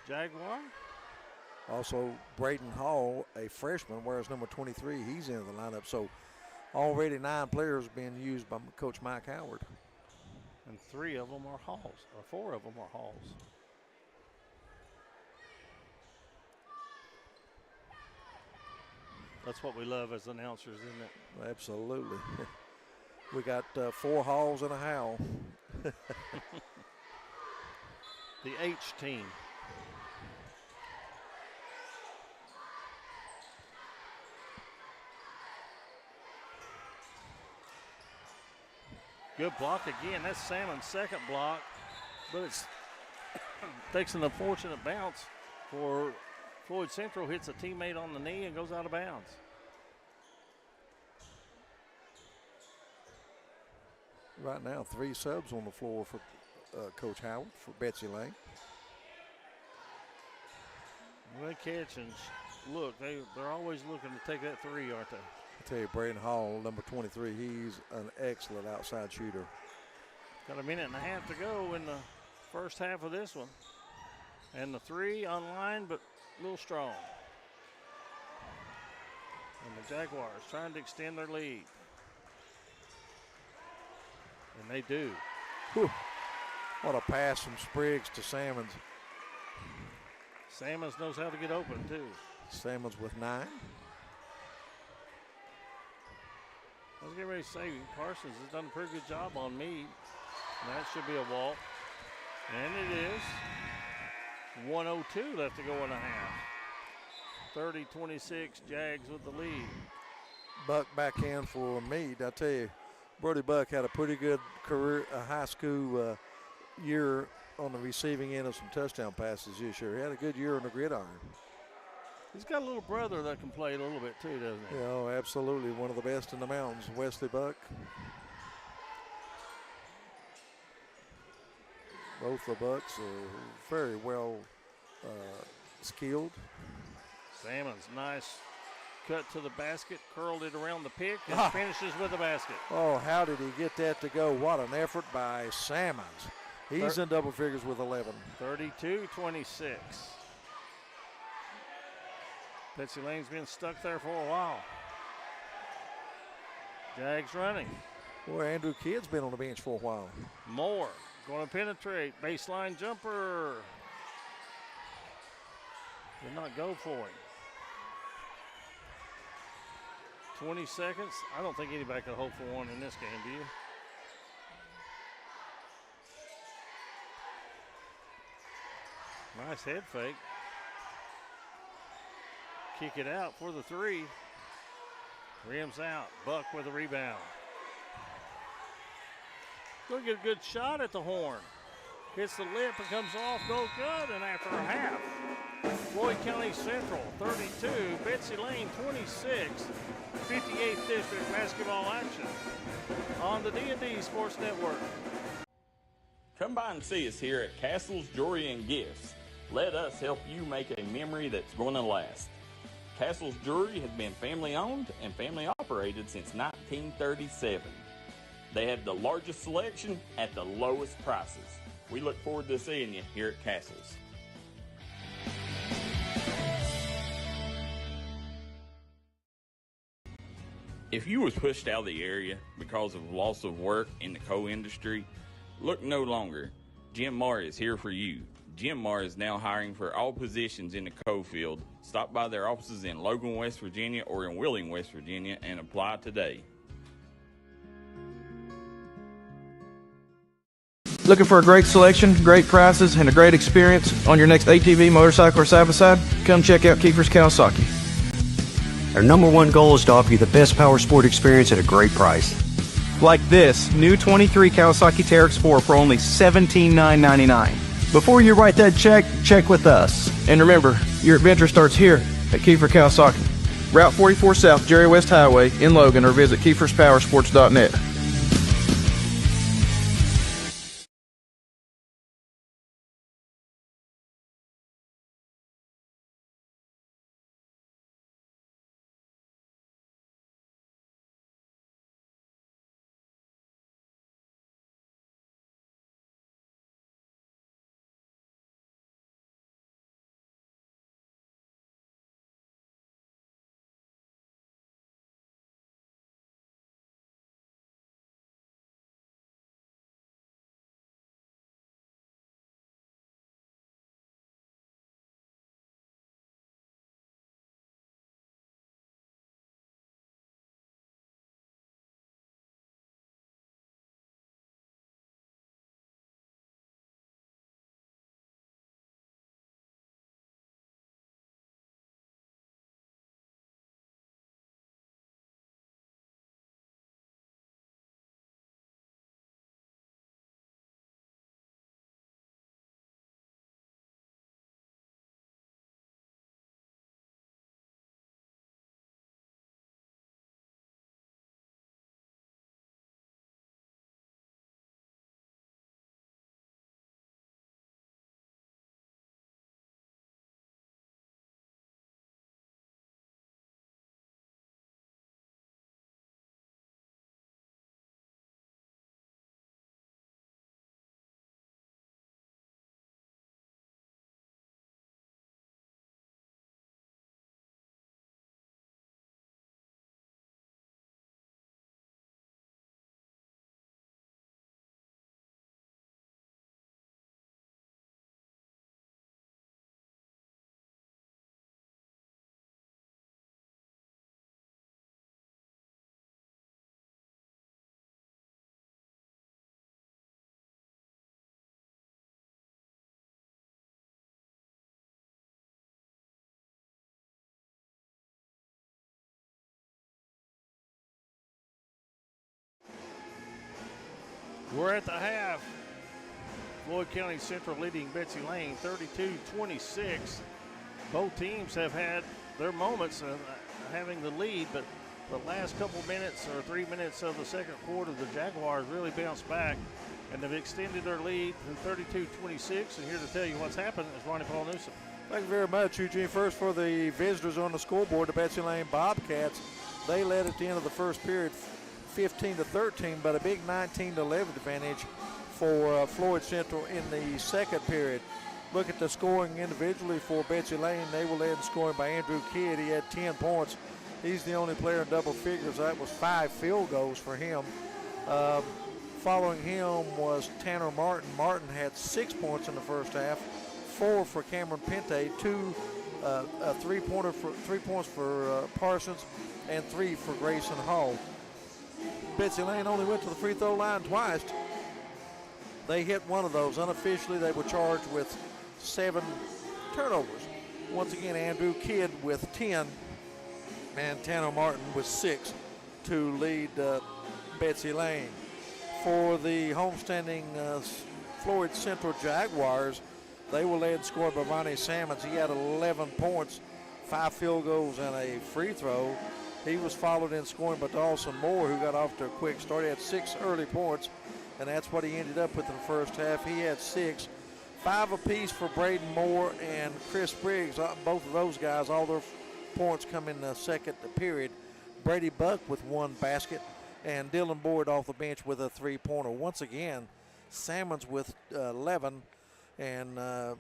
Jaguar. Also, Braden Hall, a freshman, wears number 23. He's into the lineup. So already 9 players being used by Coach Mike Howard. And 3 of them are Halls, or 4 of them are Halls. That's what we love as announcers, isn't it? Absolutely. We got 4 Halls and a Howell. The H team. Good block again. That's Salmon's second block, but it's takes an unfortunate bounce for Floyd Central, hits a teammate on the knee and goes out of bounds. Right now, 3 subs on the floor for Coach Howard, for Betsy Layne. They catch and look, they're always looking to take that 3, aren't they? I tell you, Braden Hall, number 23, he's an excellent outside shooter. Got a minute and a half to go in the first half of this one. And the 3 online, but a little strong. And the Jaguars trying to extend their lead. And they do. Whew. What a pass from Spriggs to Salmons. Salmons knows how to get open, too. Salmons with 9. I was getting ready to say, Parsons has done a pretty good job on Meade. And that should be a walk. And it is. 1:02 left to go in a half. 30-26, Jags with the lead. Buck back in for Meade. I tell you, Brody Buck had a pretty good career, high school year on the receiving end of some touchdown passes this year. He had a good year on the gridiron. He's got a little brother that can play a little bit too, doesn't he? Yeah, oh, absolutely. One of the best in the mountains, Wesley Buck. Both the Bucks are very well skilled. Salmons, nice cut to the basket, curled it around the pick, and finishes with the basket. Oh, how did he get that to go? What an effort by Salmons. He's in double figures with 11. 32-26. Betsy Layne's been stuck there for a while. Jags running. Boy, Andrew Kidd's been on the bench for a while. Moore going to penetrate. Baseline jumper. Did not go for him. 20 seconds. I don't think anybody could hope for one in this game, do you? Nice head fake. Kick it out for the 3. Rims out. Buck with a rebound. Going to get a good shot at the horn. Hits the lip and comes off. No good. And after a half, Floyd County Central 32, Betsy Layne 26. 58th District basketball action on the D&D Sports Network. Come by and see us here at Castle's Jewelry and Gifts. Let us help you make a memory that's going to last. Castle's Jewelry has been family owned and family operated since 1937. They have the largest selection at the lowest prices. We look forward to seeing you here at Castles. If you was pushed out of the area because of loss of work in the coal industry, look no longer. Jim Marr is here for you. Jim Marr is now hiring for all positions in the coal field. Stop by their offices in Logan, West Virginia or in Wheeling, West Virginia and apply today. Looking for a great selection, great prices, and a great experience on your next ATV, motorcycle, or side-by-side? Come check out Kiefer's Kawasaki. Our number one goal is to offer you the best power sport experience at a great price. Like this new 23 Kawasaki Teryx 4 for only $17,999. Before you write that check, check with us. And remember, your adventure starts here at Kiefer Kawasaki. Route 44 South, Jerry West Highway in Logan, or visit KiefersPowersports.net. We're at the half. Floyd County Central leading Betsy Layne 32-26. Both teams have had their moments of having the lead, but the last couple minutes or 3 minutes of the second quarter, the Jaguars really bounced back and have extended their lead to 32-26. And here to tell you what's happened is Ronnie Paul Newsome. Thank you very much, Eugene. First for the visitors on the scoreboard, the Betsy Layne Bobcats. They led at the end of the first period 15-13, but a big 19-11 advantage for Floyd Central in the second period. Look at the scoring individually for Betsy Layne. They were led in scoring by Andrew Kidd. He had 10 points. He's the only player in double figures. That was 5 field goals for him. Following him was Tanner Martin. Martin had 6 points in the first half, 4 for Cameron Pente, 3 points for Parsons, and 3 for Grayson Hall. Betsy Layne only went to the free throw line twice. They hit one of those. Unofficially, they were charged with 7 turnovers. Once again, Andrew Kidd with 10 and Tanner Martin with 6 to lead Betsy Layne. For the homestanding Floyd Central Jaguars, they were led in scoring by Ronnie Sammons. He had 11 points, 5 field goals, and a free throw. He was followed in scoring by Dawson Moore, who got off to a quick start. He had 6 early points, and that's what he ended up with in the first half. He had 6. 5 apiece for Braden Moore and Chris Briggs. Both of those guys, all their points come in the second period. Brady Buck with 1 basket. and Dylan Boyd off the bench with a three-pointer. Once again, Salmons with 11, and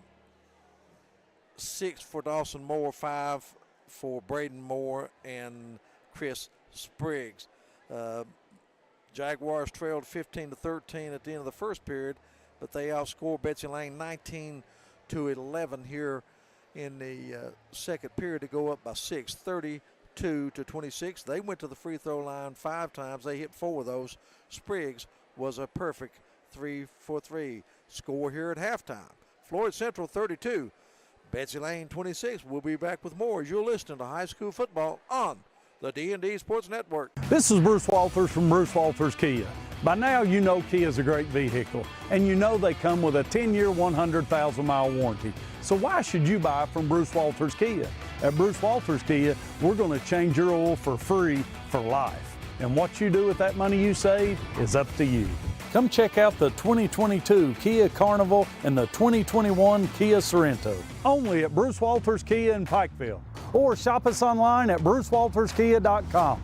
6 for Dawson Moore, 5 for Braden Moore and Chris Spriggs. Jaguars trailed 15-13 at the end of the first period, but they outscored Betsy Layne 19-11 here in the second period to go up by 6, 32-26. They went to the free throw line 5 times. They hit 4 of those. Spriggs was a perfect 3 for 3. Score here at halftime. Floyd Central 32, Betsy Layne 26. We'll be back with more as you're listening to high school football on the D&D Sports Network. This is Bruce Walters from Bruce Walters Kia. By now you know Kia is a great vehicle, and you know they come with a 10-year, 100,000-mile warranty. So why should you buy from Bruce Walters Kia? At Bruce Walters Kia, we're going to change your oil for free for life. And what you do with that money you save is up to you. Come check out the 2022 Kia Carnival and the 2021 Kia Sorento. Only at Bruce Walters Kia in Pikeville. Or shop us online at brucewalterskia.com.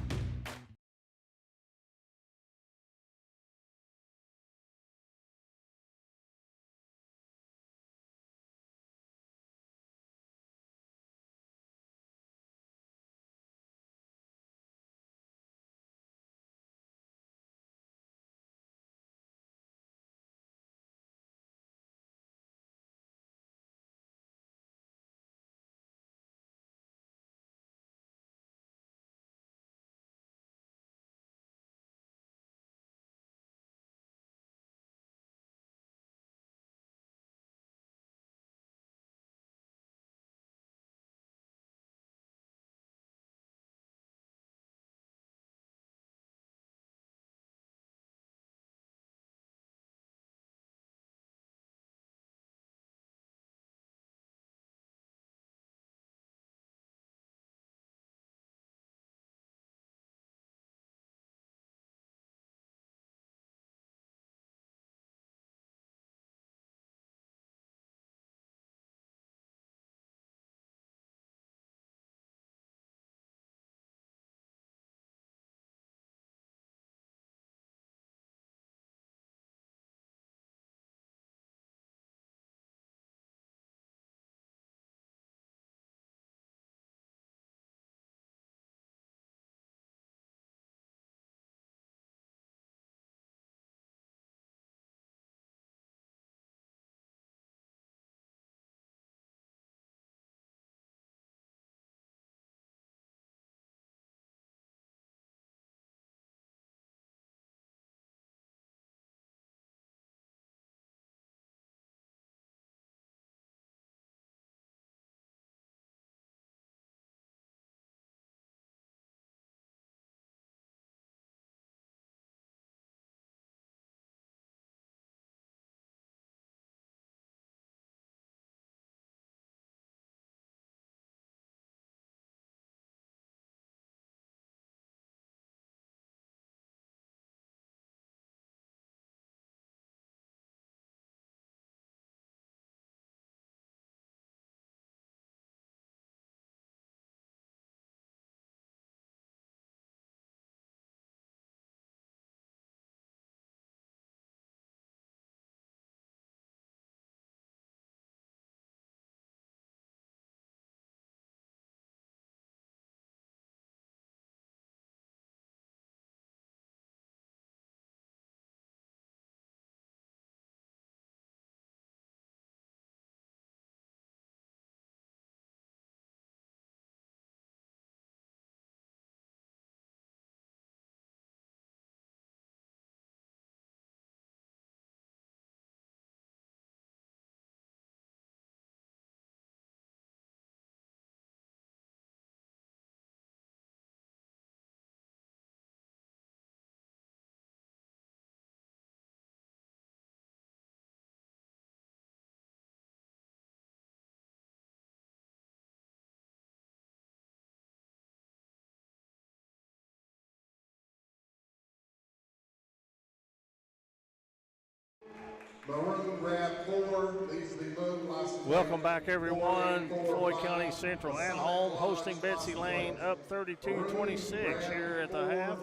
Maroon grab 4 leads the move. Welcome back, everyone. Floyd County Central at home hosting Betsy Layne, up 32-26 here at the half.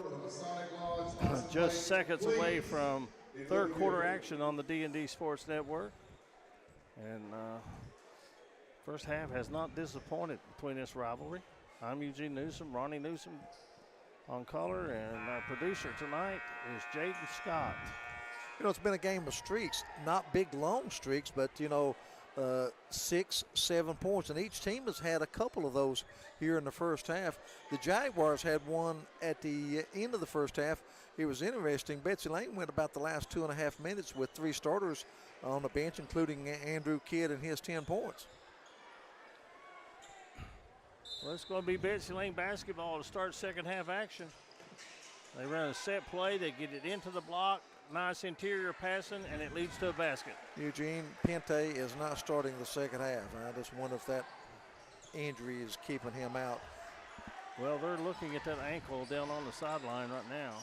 Just seconds away from third quarter action on the D&D Sports Network. And first half has not disappointed between this rivalry. I'm Eugene Newsome, Ronnie Newsome on color, and our producer tonight is Jaydon Scott. You know, it's been a game of streaks, not big, long streaks, but, 6, 7 points. And each team has had a couple of those here in the first half. The Jaguars had one at the end of the first half. It was interesting. Betsy Layne went about the last 2.5 minutes with 3 starters on the bench, including Andrew Kidd and his 10 points. Well, it's going to be Betsy Layne basketball to start second half action. They run a set play. They get it into the block. Nice interior passing, and it leads to a basket. Eugene, Pente is not starting the second half. I just wonder if that injury is keeping him out. Well, they're looking at that ankle down on the sideline right now.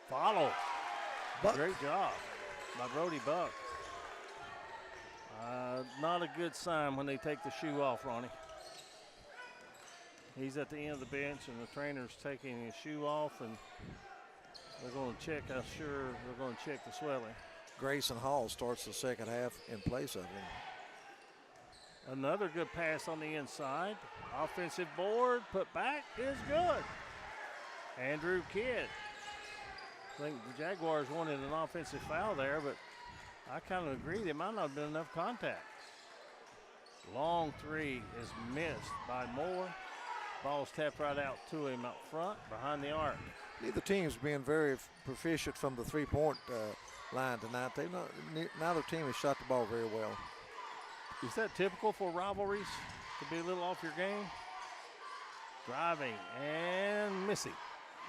Follow. Buck. Great job by Brody Buck. Not a good sign when they take the shoe off, Ronnie. He's at the end of the bench, and the trainer's taking his shoe off, and they're going to check, I'm sure they're going to check the swelling. Grayson Hall starts the second half in place of him. Another good pass on the inside. Offensive board, put back is good. Andrew Kidd. I think the Jaguars wanted an offensive foul there, but I kind of agree there might not have been enough contact. Long three is missed by Moore. Ball's tapped right out to him up front behind the arc. Neither team's been very proficient from the three-point line tonight. Neither team has shot the ball very well. Is that typical for rivalries, to be a little off your game? Driving and missing.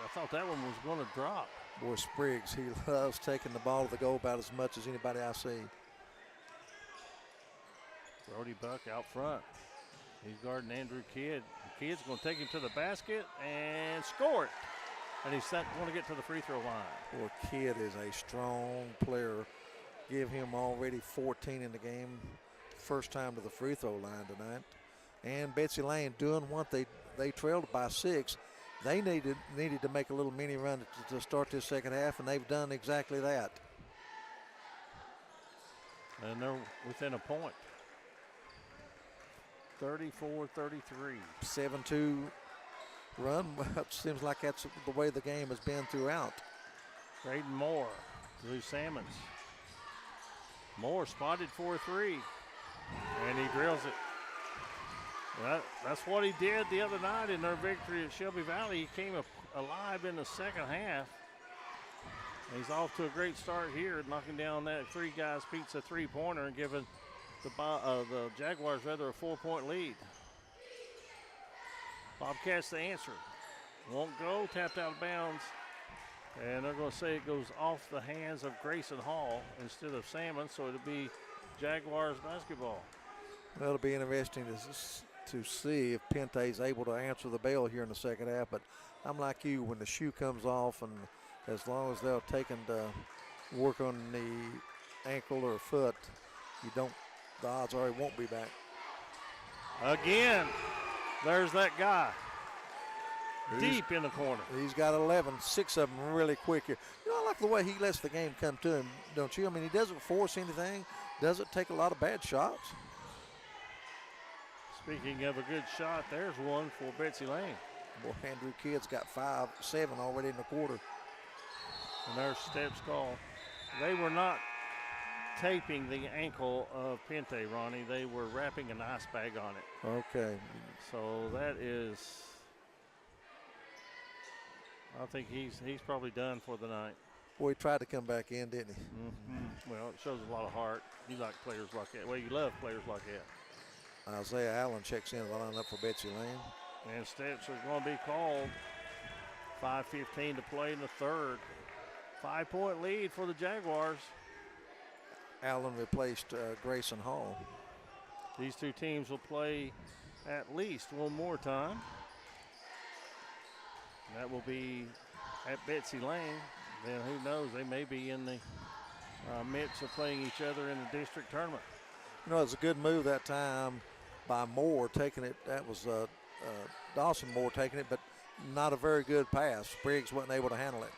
I thought that one was going to drop. Boy, Spriggs, he loves taking the ball to the goal about as much as anybody I see. Brody Buck out front. He's guarding Andrew Kidd. Kidd's going to take him to the basket and score it. And he's going to get to the free throw line. Boy, Kidd is a strong player. Give him already 14 in the game. First time to the free throw line tonight. And Betsy Layne doing what they trailed by 6. They needed to make a little mini run to start this second half, and they've done exactly that. And they're within a point. 34-33. 7-2 run. It seems like that's the way the game has been throughout. Jaydon Moore, Lou Salmons. Moore spotted for 3, and he drills it. That's what he did the other night in their victory at Shelby Valley. He came alive in the second half. He's off to a great start here, knocking down that 3 guys pizza three-pointer and giving the Jaguars a 4-point lead. Bobcats the answer. Won't go, tapped out of bounds. And they're going to say it goes off the hands of Grayson Hall instead of Salmon, so it'll be Jaguars basketball. Well, it'll be interesting to see if Pente's able to answer the bell here in the second half. But I'm like you, when the shoe comes off, and as long as they're taking to work on the ankle or foot, the odds are he won't be back. Again, there's that guy. Deep in the corner. He's got 11, 6 of them really quick here. I like the way he lets the game come to him, don't you? I mean, he doesn't force anything, doesn't take a lot of bad shots. Speaking of a good shot, there's one for Betsy Layne. Boy, Andrew Kidd's got 5-7 already in the quarter. And there's steps called. They were not taping the ankle of Pente, Ronnie. They were wrapping an ice bag on it. Okay. So that is, I think he's probably done for the night. Boy, he tried to come back in, didn't he? Mm-hmm. Well, it shows a lot of heart. You like players like that. Well, you love players like that. Isaiah Allen checks in, line up for Betsy Layne. And steps are going to be called. 5:15 to play in the third. 5-point lead for the Jaguars. Allen replaced Grayson Hall. These two teams will play at least one more time. That will be at Betsy Layne. Then who knows, they may be in the Mitts are playing each other in the district tournament. You know, it was a good move that time by Moore taking it. That was Dawson Moore taking it, but not a very good pass. Spriggs wasn't able to handle it.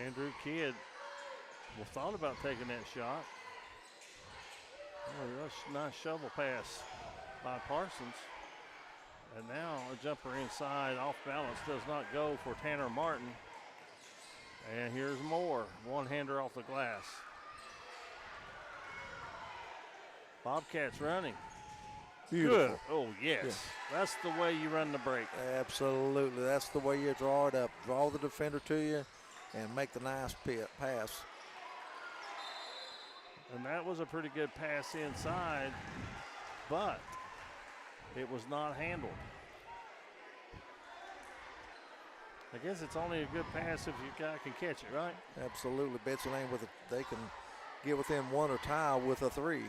Andrew Kidd thought about taking that shot. Oh, that's a nice shovel pass by Parsons. And now a jumper inside, off balance, does not go for Tanner Martin. And here's Moore, one-hander off the glass. Bobcats running. Beautiful. Good. Oh, yes. Yeah. That's the way you run the break. Absolutely. That's the way you draw it up. Draw the defender to you and make the nice pass. And that was a pretty good pass inside, but it was not handled. I guess it's only a good pass if your guy can catch it, right? Absolutely. Betsy Layne they can get within one or tie with a three.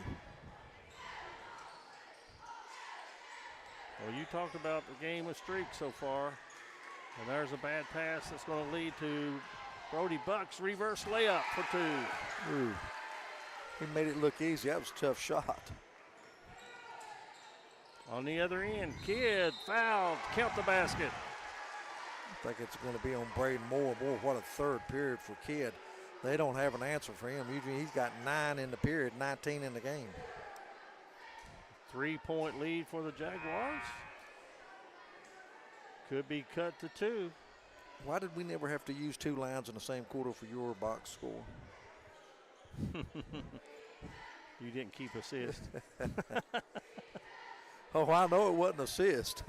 Well, you talked about the game of streak so far, and there's a bad pass that's going to lead to Brody Buck's reverse layup for two. Ooh. He made it look easy. That was a tough shot. On the other end, Kidd fouled, count the basket. I think it's going to be on Braden Moore. Boy, what a third period for Kidd. They don't have an answer for him. Usually he's got 9 in the period, 19 in the game. 3-point lead for the Jaguars. Could be cut to 2. Why did we never have to use 2 lines in the same quarter for your box score? You didn't keep assist. Oh, I know it wasn't assist.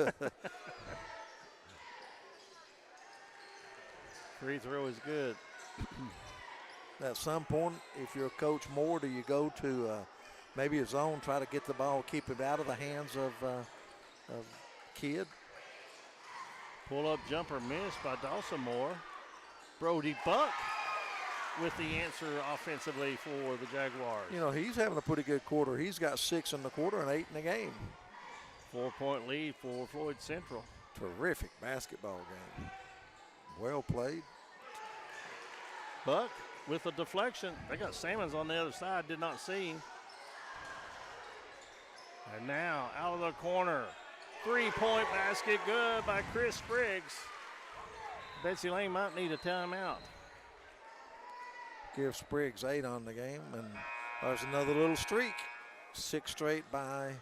Free throw is good. At some point, if you're Coach Moore, do you go to maybe a zone, try to get the ball, keep it out of the hands of Kidd? Pull-up jumper missed by Dawson Moore. Brody Buck with the answer offensively for the Jaguars. You know, he's having a pretty good quarter. He's got 6 in the quarter and 8 in the game. 4-point lead for Floyd Central. Terrific basketball game. Well played. Buck with a deflection. They got Sammons on the other side, did not see him. And now out of the corner. 3-point basket, good by Chris Spriggs. Betsy Layne might need a timeout. Give Spriggs 8 on the game, and there's another little streak. 6 straight by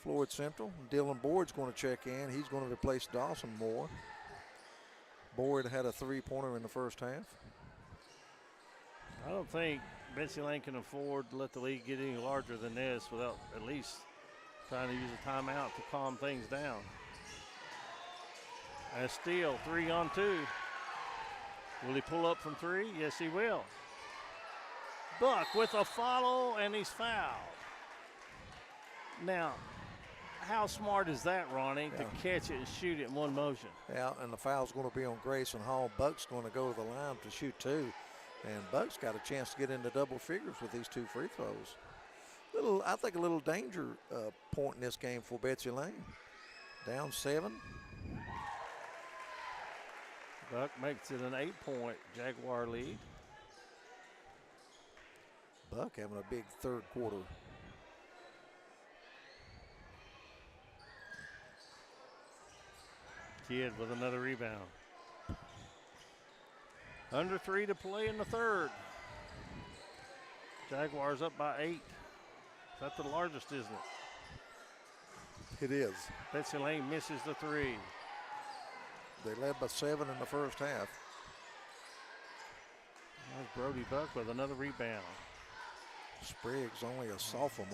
Floyd Central. Dylan Boyd's going to check in. He's going to replace Dawson Moore. Boyd had a 3-pointer in the first half. I don't think Betsy Layne can afford to let the lead get any larger than this without at least trying to use a timeout to calm things down. And Steele, 3-on-2. Will he pull up from 3? Yes, he will. Buck with a follow, and he's fouled. Now, how smart is that, Ronnie, to catch it and shoot it in one motion? Yeah, and the foul's going to be on Grayson Hall. Buck's going to go to the line to shoot 2. And Buck's got a chance to get into double figures with these 2 free throws. I think a little danger point in this game for Betsy Layne. Down 7. Buck makes it an 8-point Jaguar lead. Buck having a big third quarter. Kidd with another rebound. Under 3 to play in the third. Jaguars up by 8. That's the largest, isn't it? It is. Betsy Layne misses the 3. They led by 7 in the first half. There's Brody Buck with another rebound. Spriggs only a sophomore.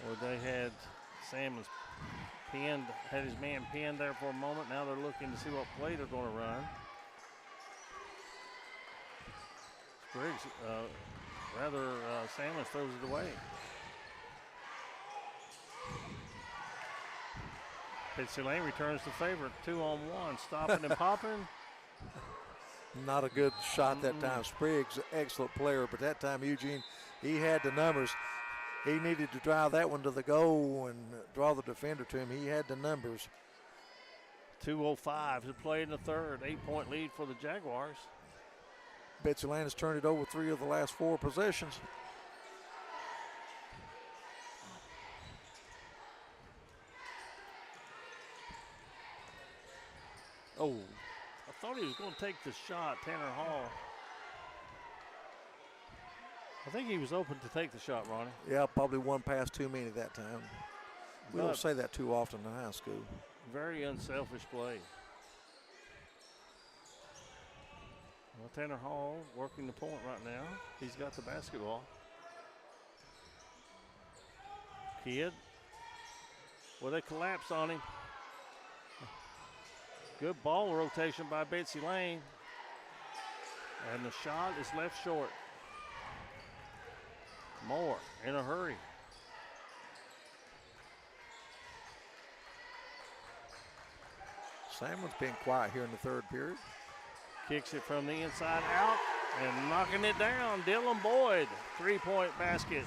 Well, they had Sammons pinned, had his man pinned there for a moment. Now they're looking to see what play they're going to run. Spriggs, Sammons throws it away. Betsy Layne returns the favor. 2-on-1, stopping and popping. Not a good shot that time. Spriggs, excellent player, but that time Eugene, he had the numbers. He needed to drive that one to the goal and draw the defender to him. He had the numbers. 2:05 to play in the third. 8-point lead for the Jaguars. Betsy Layne has turned it over 3 of the last 4 possessions. Oh, I thought he was going to take the shot, Tanner Hall. I think he was open to take the shot, Ronnie. Yeah, probably one pass too many that time. We don't say that too often in high school. Very unselfish play. Well, Tanner Hall working the point right now. He's got the basketball. Kid. Well, they collapse on him. Good ball rotation by Betsy Layne. And the shot is left short. Moore in a hurry. Salmon's been quiet here in the 3rd period. Kicks it from the inside out and knocking it down. Dylan Boyd, 3-point basket.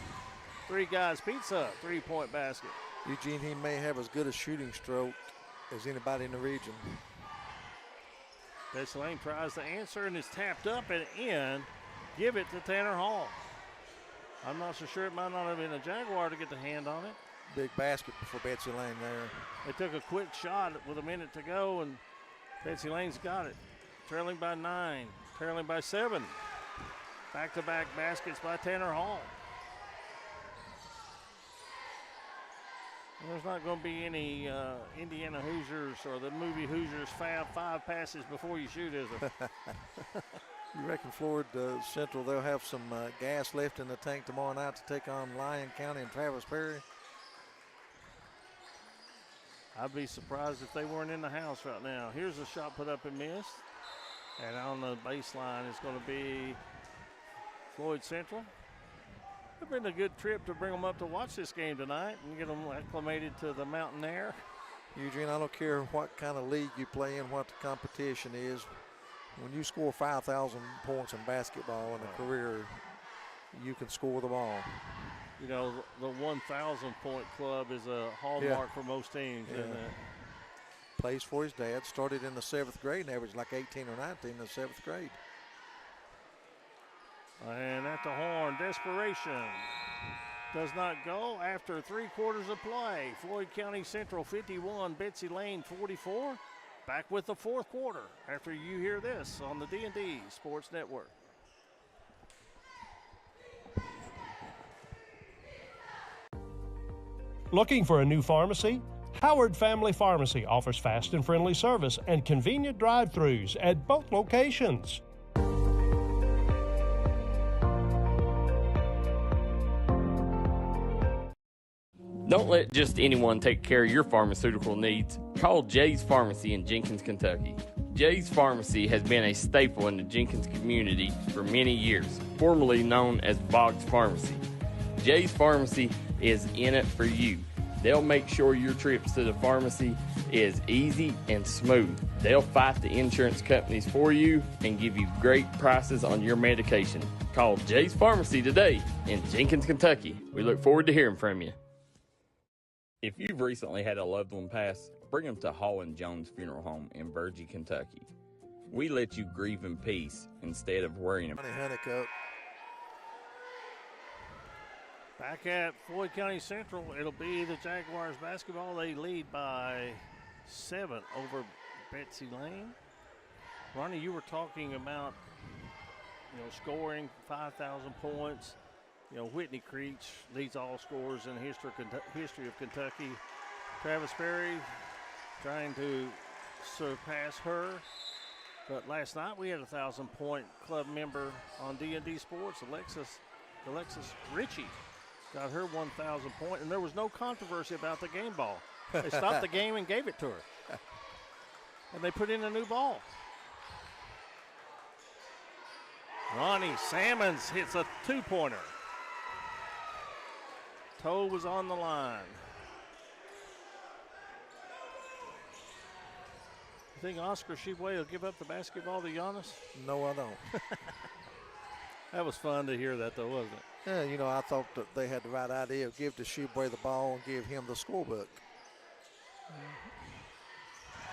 3 Guys Pizza, 3-point basket. Eugene, he may have as good a shooting stroke as anybody in the region. Betsy Layne tries to answer and is tapped up and in. Give it to Tanner Hall. I'm not so sure, it might not have been a Jaguar to get the hand on it. Big basket for Betsy Layne there. They took a quick shot with a minute to go, and Betsy Layne's got it. Trailing by 9, trailing by 7. Back-to-back baskets by Tanner Hall. There's not going to be any Indiana Hoosiers or the movie Hoosiers 5 passes before you shoot, is there? You reckon Floyd Central, they'll have some gas left in the tank tomorrow night to take on Lyon County and Travis Perry? I'd be surprised if they weren't in the house right now. Here's a shot put up and missed. And on the baseline is going to be Floyd Central. It's been a good trip to bring them up to watch this game tonight and get them acclimated to the mountain air. Eugene, I don't care what kind of league you play in, what the competition is. When you score 5,000 points in basketball in a career, you can score the ball. You know, the 1,000-point club is a hallmark for most teams, isn't it? Plays for his dad. Started in the 7th grade and averaged like 18 or 19 in the 7th grade. And at the horn, desperation does not go after 3 quarters of play. Floyd County Central 51, Betsy Layne 44. Back with the 4th quarter after you hear this on the D&D Sports Network. Looking for a new pharmacy? Howard Family Pharmacy offers fast and friendly service and convenient drive-thrus at both locations. Don't let just anyone take care of your pharmaceutical needs. Call Jay's Pharmacy in Jenkins, Kentucky. Jay's Pharmacy has been a staple in the Jenkins community for many years, formerly known as Boggs Pharmacy. Jay's Pharmacy is in it for you. They'll make sure your trips to the pharmacy is easy and smooth. They'll fight the insurance companies for you and give you great prices on your medication. Call Jay's Pharmacy today in Jenkins, Kentucky. We look forward to hearing from you. If you've recently had a loved one pass, bring them to Hall & Jones Funeral Home in Virgie, Kentucky. We let you grieve in peace instead of worrying about Honeycutt. Back at Floyd County Central, it'll be the Jaguars basketball. They lead by 7 over Betsy Layne. Ronnie, you were talking about, scoring 5,000 points. Whitney Creech leads all scorers in the history of Kentucky. Travis Perry trying to surpass her. But last night we had a 1,000-point club member on D&D Sports, Alexis Ritchie. Got her 1,000 point, and there was no controversy about the game ball. They stopped the game and gave it to her. And they put in a new ball. Ronnie Salmons hits a 2-pointer. Toe was on the line. You think Oscar Sheboy will give up the basketball to Giannis? No, I don't. That was fun to hear that, though, wasn't it? Yeah, I thought that they had the right idea. Give to Sheboy the ball and give him the scorebook.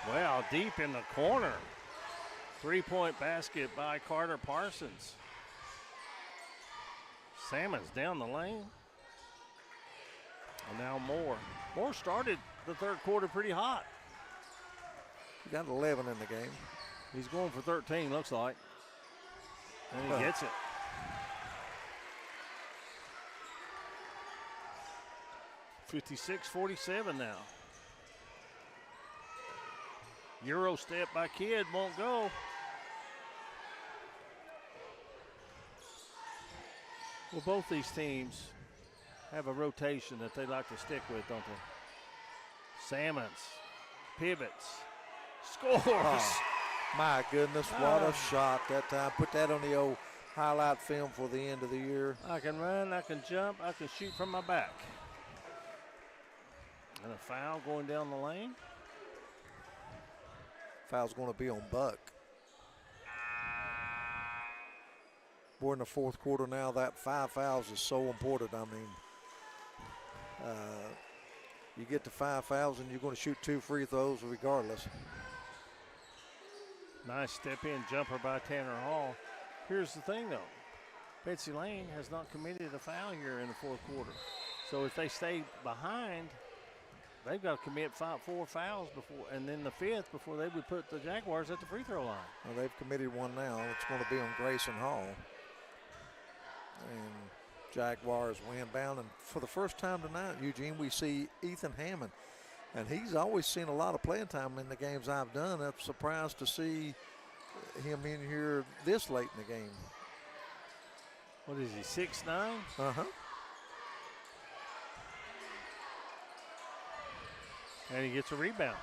Well, deep in the corner. Three-point basket by Carter Parsons. Salmon's down the lane. And now Moore. Moore started the third quarter pretty hot. He got 11 in the game. He's going for 13, looks like. And he gets it. (56-47) now. Euro step by Kidd won't go. Well, both these teams have a rotation that they like to stick with, don't they? Salmons pivots, scores. Oh, my goodness, what a shot that time. Put that on the old highlight film for the end of the year. I can run, I can jump, I can shoot from my back. And a foul going down the lane. Foul's going to be on Buck. We're in the fourth quarter now. That 5 fouls is so important. I mean, you get to 5 fouls and you're going to shoot 2 free throws regardless. Nice step-in jumper by Tanner Hall. Here's the thing, though. Betsy Layne has not committed a foul here in the fourth quarter. So if they stay behind, they've got to commit 4 fouls before, and then the 5th before they would put the Jaguars at the free throw line. Well, they've committed one now. It's going to be on Grayson Hall. And Jaguars win bound. And for the first time tonight, Eugene, we see Ethan Hammond. And he's always seen a lot of playing time in the games I've done. I'm surprised to see him in here this late in the game. What is he, 6'9"? Uh-huh. And he gets a rebound.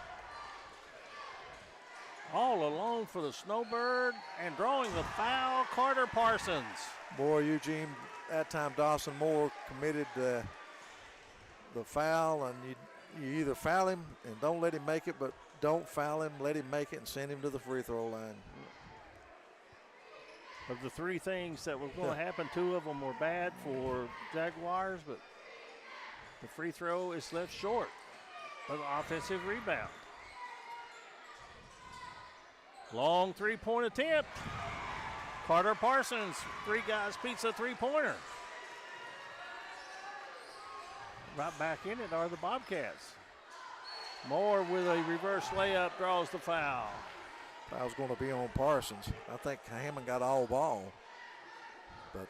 All alone for the Snowbird, and drawing the foul, Carter Parsons. Boy, Eugene, that time Dawson Moore committed the foul, and you either foul him and don't let him make it, but don't foul him, let him make it, and send him to the free throw line. Of the 3 things that were going to happen, 2 of them were bad for Jaguars, but the free throw is left short of the offensive rebound. Long 3-point attempt. Carter Parsons, 3 guys pizza 3-pointer. Right back in it are the Bobcats. Moore with a reverse layup draws the foul. Foul's going to be on Parsons. I think Hammond got all ball. But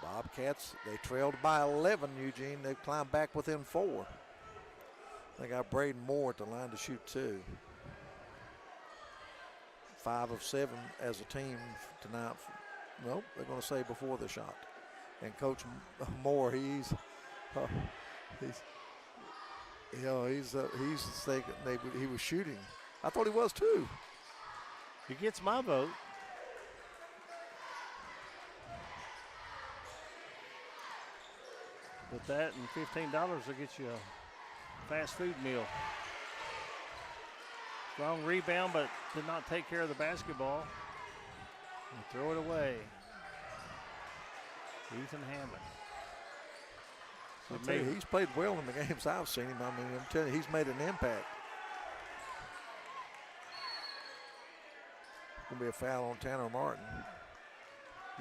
Bobcats, they trailed by 11, Eugene. They climbed back within 4. They got Braden Moore at the line to shoot 2. 5 of 7 as a team tonight. Nope, they're going to say before the shot. And Coach Moore, he's thinking he was shooting. I thought he was too. He gets my vote. With that and $15 will get you a fast food meal. Strong rebound, but did not take care of the basketball. And throw it away. Ethan Hammond. I'll tell you, he's played well in the games I've seen him. I mean, I'm telling you, he's made an impact. Going to be a foul on Tanner Martin.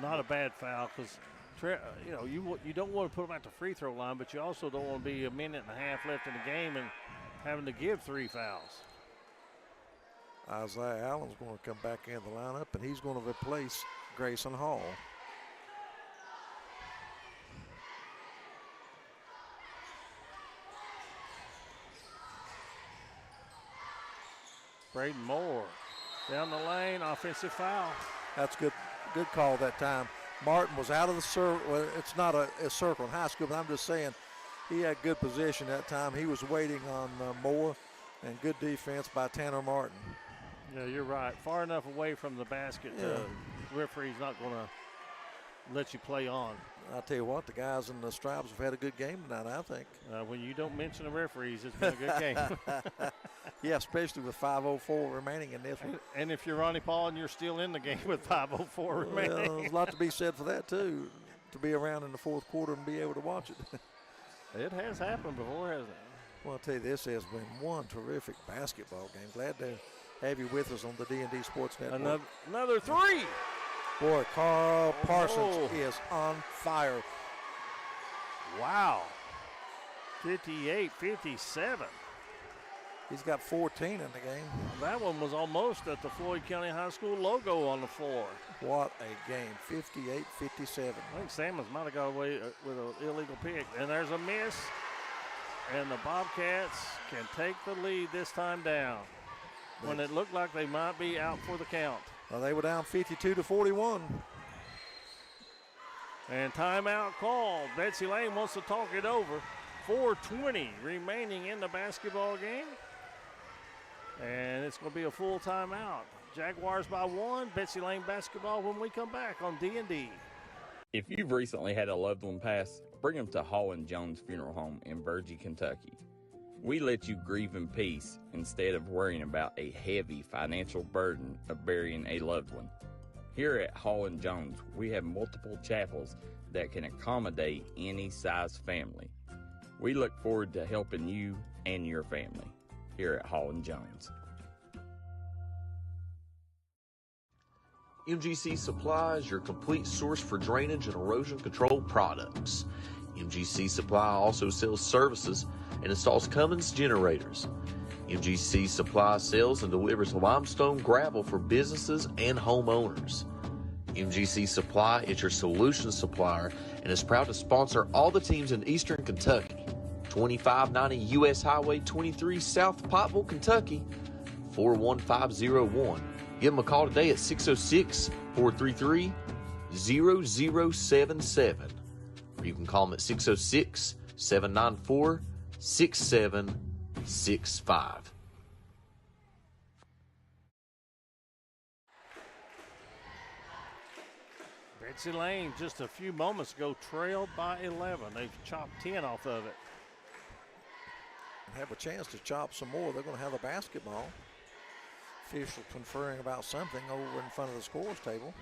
Not a bad foul, because you don't want to put him at the free throw line, but you also don't want to be a minute and a half left in the game and having to give 3 fouls. Isaiah Allen's going to come back in the lineup, and he's going to replace Grayson Hall. Braden Moore down the lane, offensive foul. That's good call that time. Martin was out of the circle. Well, it's not a circle in high school, but I'm just saying he had good position that time. He was waiting on Moore, and good defense by Tanner Martin. Yeah, you're right. Far enough away from the basket, the referee's not going to let you play on. I'll tell you what, the guys in the stripes have had a good game tonight, I think. When you don't mention the referees, it's been a good game. Yeah, especially with 5:04 remaining in this one. And if you're Ronnie Paul and you're still in the game with 5:04 remaining. Well, there's a lot to be said for that, too, to be around in the fourth quarter and be able to watch it. It has happened before, hasn't it? Well, I'll tell you, this has been one terrific basketball game. Glad to have you with us on the D&D Sports Network. Another three. Boy, Carl Parsons is on fire. Wow. 58-57. He's got 14 in the game. That one was almost at the Floyd County High School logo on the floor. What a game, 58-57. I think Sammons might have got away with an illegal pick. And there's a miss. And the Bobcats can take the lead this time down when it looked like they might be out for the count. Well, they were down 52-41. And timeout called. Betsy Layne wants to talk it over. 4:20 remaining in the basketball game. And it's going to be a full timeout. Jaguars by 1. Betsy Layne basketball when we come back on D&D. If you've recently had a loved one pass, bring them to Hall & Jones Funeral Home in Virgie, Kentucky. We let you grieve in peace instead of worrying about a heavy financial burden of burying a loved one. Here at Hall & Jones, we have multiple chapels that can accommodate any size family. We look forward to helping you and your family here at Hall & Jones. MGC Supply is your complete source for drainage and erosion control products. MGC Supply also sells services and installs Cummins generators. MGC Supply sells and delivers limestone gravel for businesses and homeowners. MGC Supply is your solution supplier and is proud to sponsor all the teams in Eastern Kentucky. 2590 U.S. Highway 23, South Pottville, Kentucky, 41501. Give them a call today at 606-433-0077. Or you can call them at 606-794-6765. Betsy Layne just a few moments ago trailed by 11. They've chopped 10 off of it. Have a chance to chop some more. They're going to have a basketball. Official conferring about something over in front of the scores table.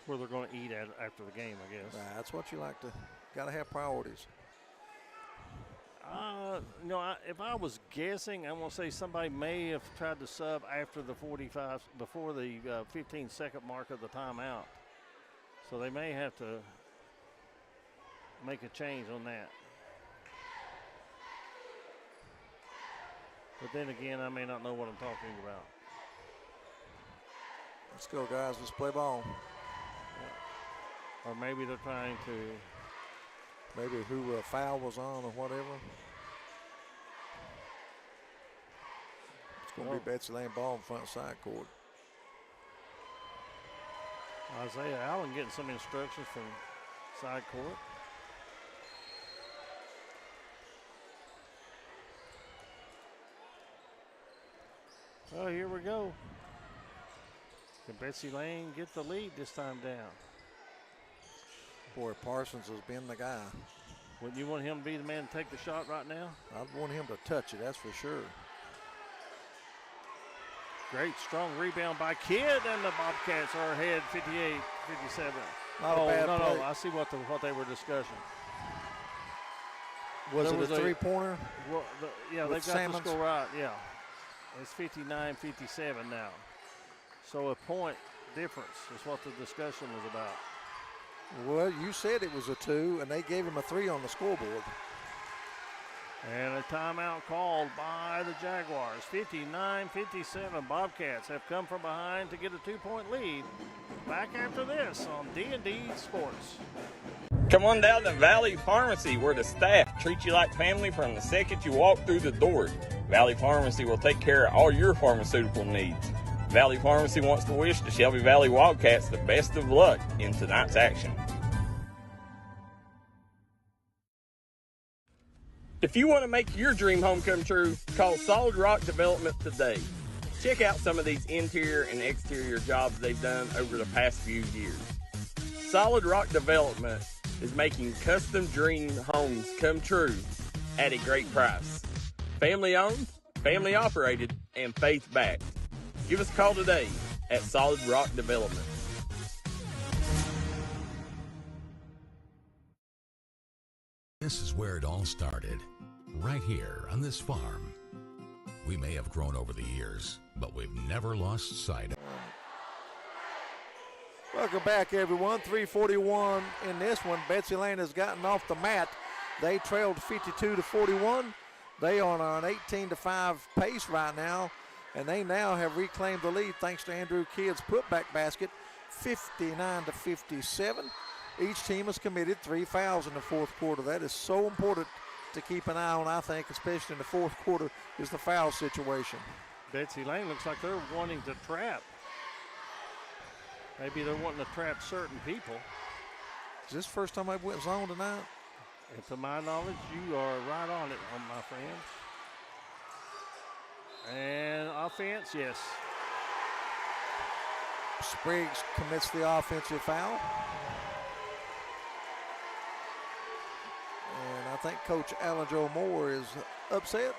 Where they're going to eat at after the game, I guess. That's what you like to, got to have priorities. If I was guessing, I'm going to say somebody may have tried to sub after the 45, before the 15-second mark of the timeout. So they may have to make a change on that. But then again, I may not know what I'm talking about. Let's go, guys. Let's play ball. Yeah. Or maybe they're trying to. Maybe who a foul was on or whatever. It's going to be Betsy Layne ball in front side court. Isaiah Allen getting some instructions from side court. Oh, here we go. Can Betsy Layne get the lead this time down? Boy, Parsons has been the guy. Wouldn't you want him to be the man to take the shot right now? I'd want him to touch it, that's for sure. Great, strong rebound by Kidd, and the Bobcats are ahead 58-57. Not a bad play. No, I see what they were discussing. Was it a three-pointer? Well, they got Sammons? the score right, yeah. It's 59-57 now. So a point difference is what the discussion was about. Well, you said it was a 2, and they gave him a 3 on the scoreboard. And a timeout called by the Jaguars. 59-57. Bobcats have come from behind to get a 2-point lead. Back after this on D&D Sports. Come on down to Valley Pharmacy, where the staff treats you like family from the second you walk through the door. Valley Pharmacy will take care of all your pharmaceutical needs. Valley Pharmacy wants to wish the Shelby Valley Wildcats the best of luck in tonight's action. If you want to make your dream home come true, call Solid Rock Development today. Check out some of these interior and exterior jobs they've done over the past few years. Solid Rock Development is making custom dream homes come true at a great price. Family owned, family operated, and faith backed. Give us a call today at Solid Rock Development. This is where it all started, right here on this farm. We may have grown over the years, but we've never lost sight of. Welcome back, everyone. 3:41 in this one. Betsy Layne has gotten off the mat. They trailed 52-41. They are on an 18-5 pace right now, and they now have reclaimed the lead thanks to Andrew Kidd's putback basket, 59-57. Each team has committed 3 fouls in the fourth quarter. That is so important to keep an eye on, I think, especially in the fourth quarter, is the foul situation. Betsy Layne looks like they're wanting to trap. Maybe they're wanting to trap certain people. Is this the first time I went zone tonight? And to my knowledge, you are right on it, my friend. And offense, yes. Spriggs commits the offensive foul. And I think Coach Alan Joe Moore is upset.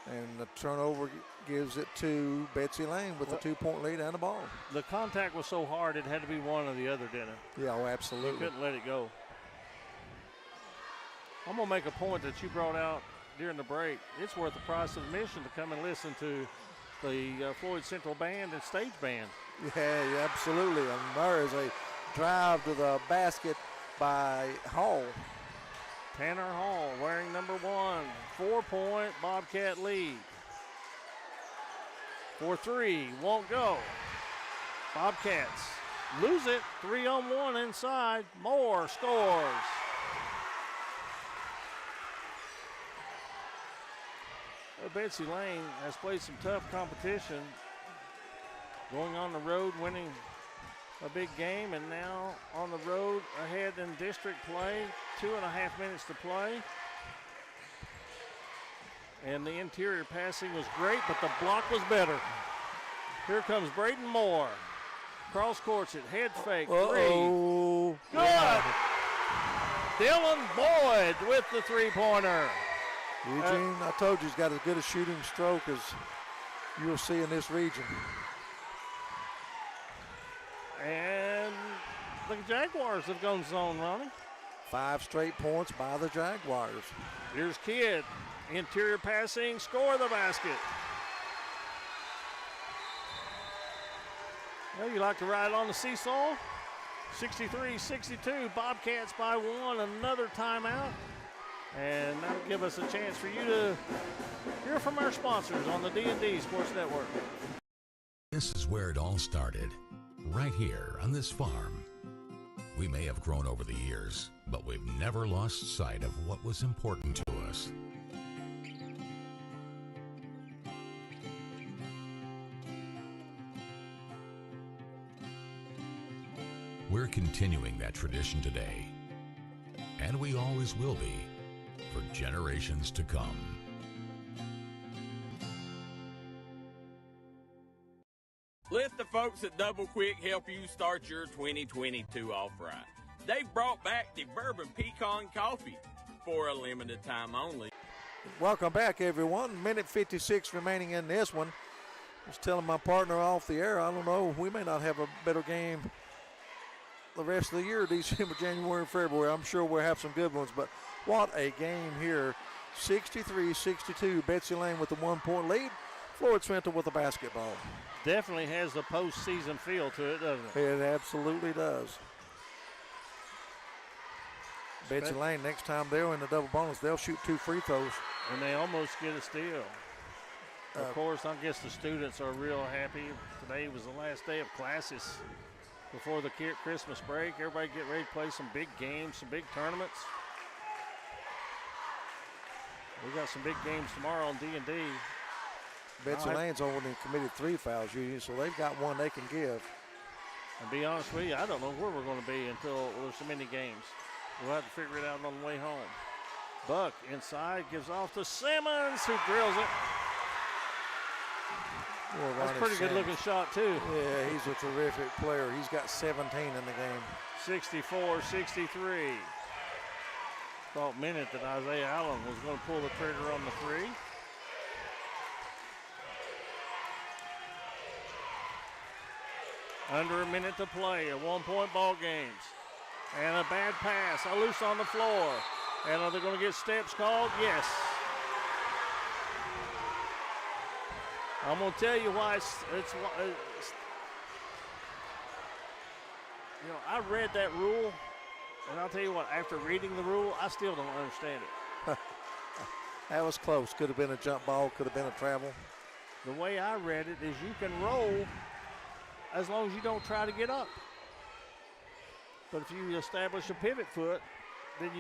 And the turnover gives it to Betsy Layne with a 2-point lead and the ball. The contact was so hard it had to be one or the other, didn't it? Yeah, oh, absolutely. You couldn't let it go. I'm going to make a point that you brought out during the break. It's worth the price of admission to come and listen to the Floyd Central Band and Stage Band. Yeah, absolutely. And there is a drive to the basket by Hall. Tanner Hall wearing number 1. 4-point Bobcat lead. For 3, won't go. Bobcats lose it. 3-on-1 inside. Moore scores. Betsy Layne has played some tough competition. Going on the road, winning a big game, and now on the road ahead in district play. 2.5 minutes to play. And the interior passing was great, but the block was better. Here comes Braden Moore. Cross courts it, head fake, 3. Good! Yeah. Dylan Boyd with the 3-pointer. Eugene, I told you he's got as good a shooting stroke as you'll see in this region. And the Jaguars have gone zone, Ronnie. 5 straight points by the Jaguars. Here's Kidd. Interior passing, score the basket. Well, you like to ride on the seesaw? 63-62, Bobcats by 1, another timeout. And that'll give us a chance for you to hear from our sponsors on the D&D Sports Network. This is where it all started, right here on this farm. We may have grown over the years, but we've never lost sight of what was important to us. We're continuing that tradition today, and we always will be for generations to come. Let the folks at Double Quick help you start your 2022 off right. They've brought back the bourbon pecan coffee for a limited time only. Welcome back, everyone. Minute 56 remaining in this one. I was telling my partner off the air, I don't know, we may not have a better game the rest of the year, December, January, and February. I'm sure we'll have some good ones, but what a game here. 63-62, Betsy Layne with the 1-point lead. Floyd Central with the basketball. Definitely has the postseason feel to it, doesn't it? It absolutely does. Betsy Layne, next time they're in the double bonus, they'll shoot 2 free throws. And they almost get a steal. Of course, I guess the students are real happy. Today was the last day of classes before the Christmas break. Everybody get ready to play some big games, some big tournaments. We got some big games tomorrow on D&D. Betsy Layne's only committed 3 fouls, so they've got one they can give. And be honest with you, I don't know where we're going to be until there's so many games. We'll have to figure it out on the way home. Buck inside, gives off to Simmons, who drills it. Well, that's a pretty good looking shot too. Yeah, he's a terrific player. He's got 17 in the game. 64-63. Thought minute that Isaiah Allen was going to pull the trigger on the 3. Under a minute to play, a 1-point ball game. And a bad pass. A loose on the floor. And are they going to get steps called? Yes. I'm going to tell you why it's you know, I read that rule, and I'll tell you what, after reading the rule, I still don't understand it. That was close. Could have been a jump ball, could have been a travel. The way I read it is you can roll as long as you don't try to get up. But if you establish a pivot foot, then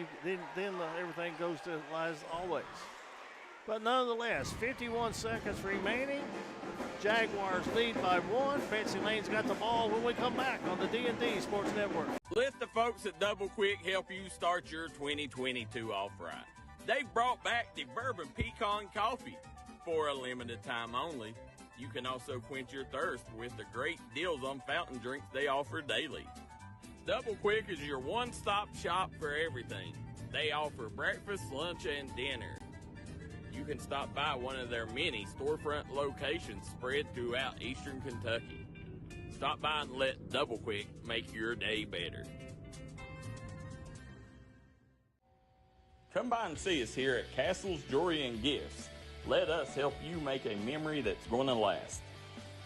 everything goes to lies always. But nonetheless, 51 seconds remaining. Jaguars lead by 1. Betsy Layne's got the ball when we come back on the D&D Sports Network. Let the folks at Double Quick help you start your 2022 off right. They've brought back the bourbon pecan coffee for a limited time only. You can also quench your thirst with the great deals on fountain drinks they offer daily. Double Quick is your one-stop shop for everything. They offer breakfast, lunch, and dinner. You can stop by one of their many storefront locations spread throughout eastern Kentucky. Stop by and let Double Quick make your day better. Come by and see us here at Castle's Jewelry and Gifts. Let us help you make a memory that's going to last.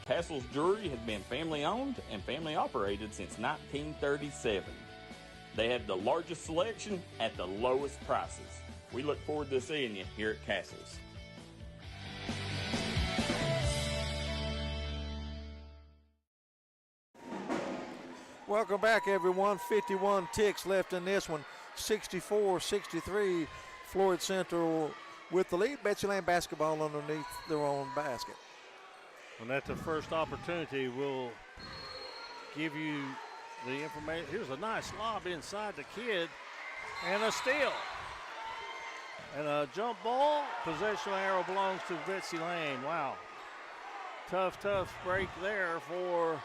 Castle's Jewelry has been family owned and family operated since 1937. They have the largest selection at the lowest prices. We look forward to seeing you here at Castle's. Welcome back, everyone. 51 ticks left in this one. 64-63, Floyd Central with the lead. Betsy Layne basketball underneath their own basket. And at the first opportunity, we'll give you the information. Here's a nice lob inside the kid and a steal. And a jump ball. Possession arrow belongs to Betsy Layne. Wow. Tough break there for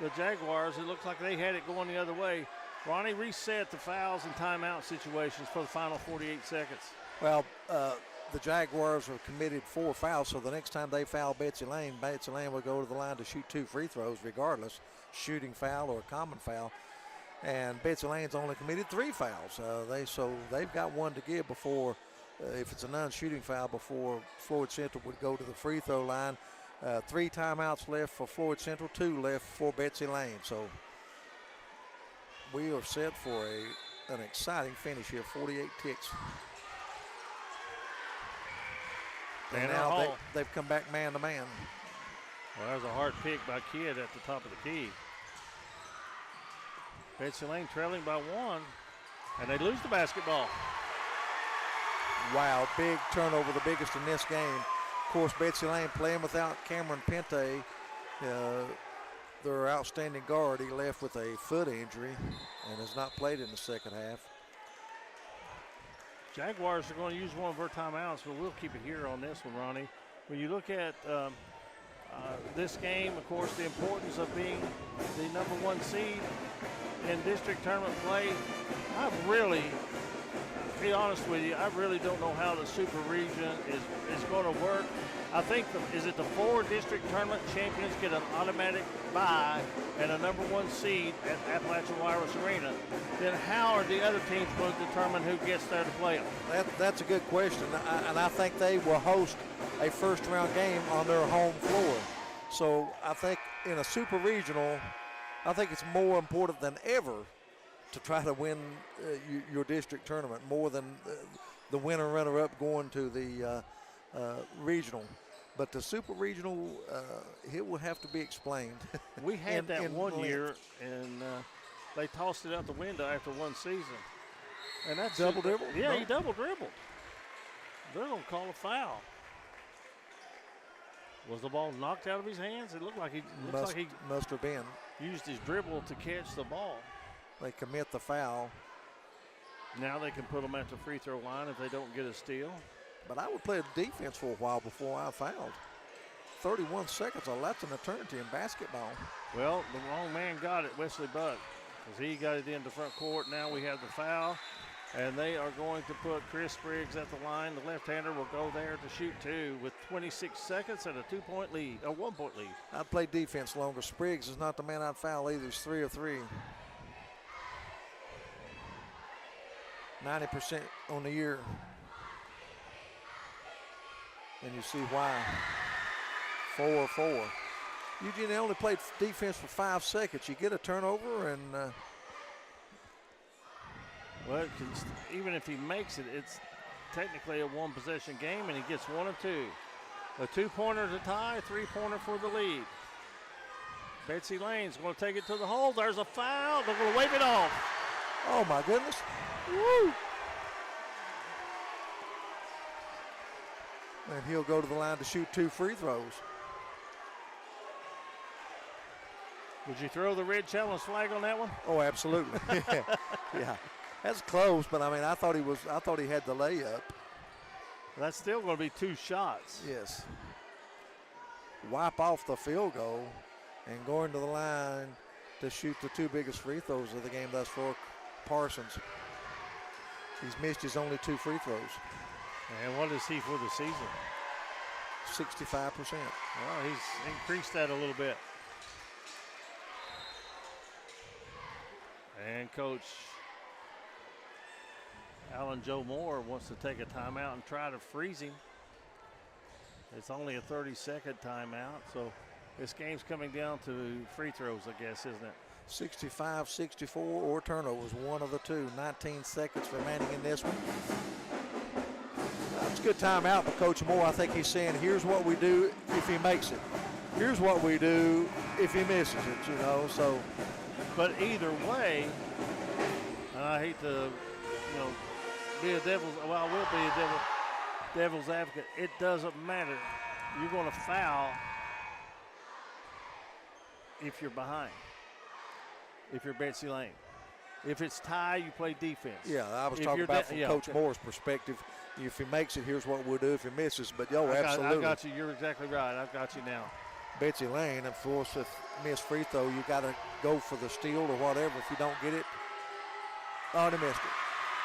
the Jaguars. It looks like they had it going the other way. Ronnie, reset the fouls and timeout situations for the final 48 seconds. Well, the Jaguars have committed 4 fouls, so the next time they foul Betsy Layne will go to the line to shoot 2 free throws regardless, shooting foul or a common foul. And Betsy Layne's only committed 3 fouls. So they've got 1 to give before, if it's a non-shooting foul, before Floyd Central would go to the free throw line. 3 timeouts left for Floyd Central, 2 left for Betsy Layne. So we are set for an exciting finish here, 48 ticks. And now they've come back man to man. Well, that was a hard pick by Kidd at the top of the key. Betsy Layne trailing by 1, and they lose the basketball. Wow, big turnover, the biggest in this game. Of course, Betsy Layne playing without Cameron Pente, their outstanding guard. He left with a foot injury and has not played in the second half. Jaguars are going to use one of their timeouts, but we'll keep it here on this one, Ronnie. When you look at this game, of course, the importance of being the number 1 seed in district tournament play, to be honest with you, I really don't know how the super region is going to work. I think, is it the 4 district tournament champions get an automatic bye and a number 1 seed at Appalachian Wireless Arena? Then how are the other teams going to determine who gets there to play them? That's a good question, and I think they will host a first-round game on their home floor. So I think in a super regional, I think it's more important than ever to try to win your district tournament, more than the winner runner-up going to the regional. But the super regional, it will have to be explained. We had that one year, and they tossed it out the window after 1 season. And that's double dribble? Yeah, he double dribbled. They're going to call a foul. Was the ball knocked out of his hands? It looked like he must have been. Used his dribble to catch the ball. They commit the foul. Now they can put them at the free throw line if they don't get a steal. But I would play defense for a while before I fouled. 31 seconds, that's an eternity in basketball. Well, the wrong man got it, Wesley Buck, because he got it into front court. Now we have the foul, and they are going to put Chris Spriggs at the line. The left-hander will go there to shoot 2 with 26 seconds and a 1-point lead. I'd play defense longer. Spriggs is not the man I'd foul either. He's 3 of 3. 90% on the year. And you see why. 4-4. Eugene, they only played defense for 5 seconds. You get a turnover and well, even if he makes it, it's technically a one-possession game, and he gets 1 or 2. A 2-pointer to tie, a 3-pointer for the lead. Betsy Layne's going to take it to the hole. There's a foul. They're going to wave it off. oh my goodness. Woo! And he'll go to the line to shoot 2 free throws. Would you throw the red challenge flag on that one? Oh, absolutely. Yeah. That's close, but I mean, I thought he had the layup. That's still going to be 2 shots. Yes. Wipe off the field goal and going to the line to shoot the 2 biggest free throws of the game thus far, Parsons. He's missed his only 2 free throws. And what is he for the season? 65%. Well, he's increased that a little bit. And Coach Alan Joe Moore wants to take a timeout and try to freeze him. It's only a 30-second timeout, so this game's coming down to free throws, I guess, isn't it? 65-64 or turnovers, one of the 2. 19 seconds remaining in this one. It's a good timeout for Coach Moore. I think he's saying, here's what we do if he makes it. Here's what we do if he misses it, you know, so. But either way, and I hate to, be a devil's, well, I will be a devil's advocate. It doesn't matter. You're going to foul if you're behind, if you're Betsy Layne. If it's tie, you play defense. Yeah, I was talking about from Coach Moore's perspective. If he makes it, here's what we'll do. If he misses, but absolutely. I got you. You're exactly right. I've got you now. Betsy Layne, of course, if missed free throw, you got to go for the steal or whatever. If you don't get it, already missed it.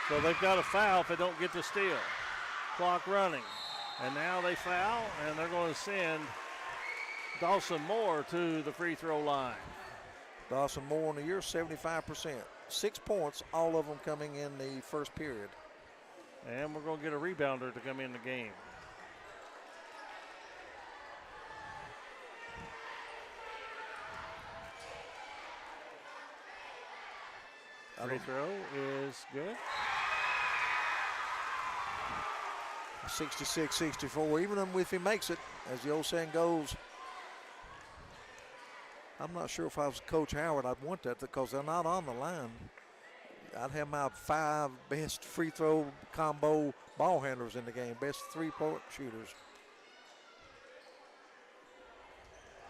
So they've got to foul if they don't get the steal. Clock running. And now they foul, and they're going to send Dawson Moore to the free throw line. Dawson Moore on the year, 75%. 6 points, all of them coming in the first period. And we're going to get a rebounder to come in the game. Free throw is good. 66-64, even if he makes it, as the old saying goes. I'm not sure if I was Coach Howard, I'd want that because they're not on the line. I'd have my 5 best free throw combo ball handlers in the game, best 3-point shooters.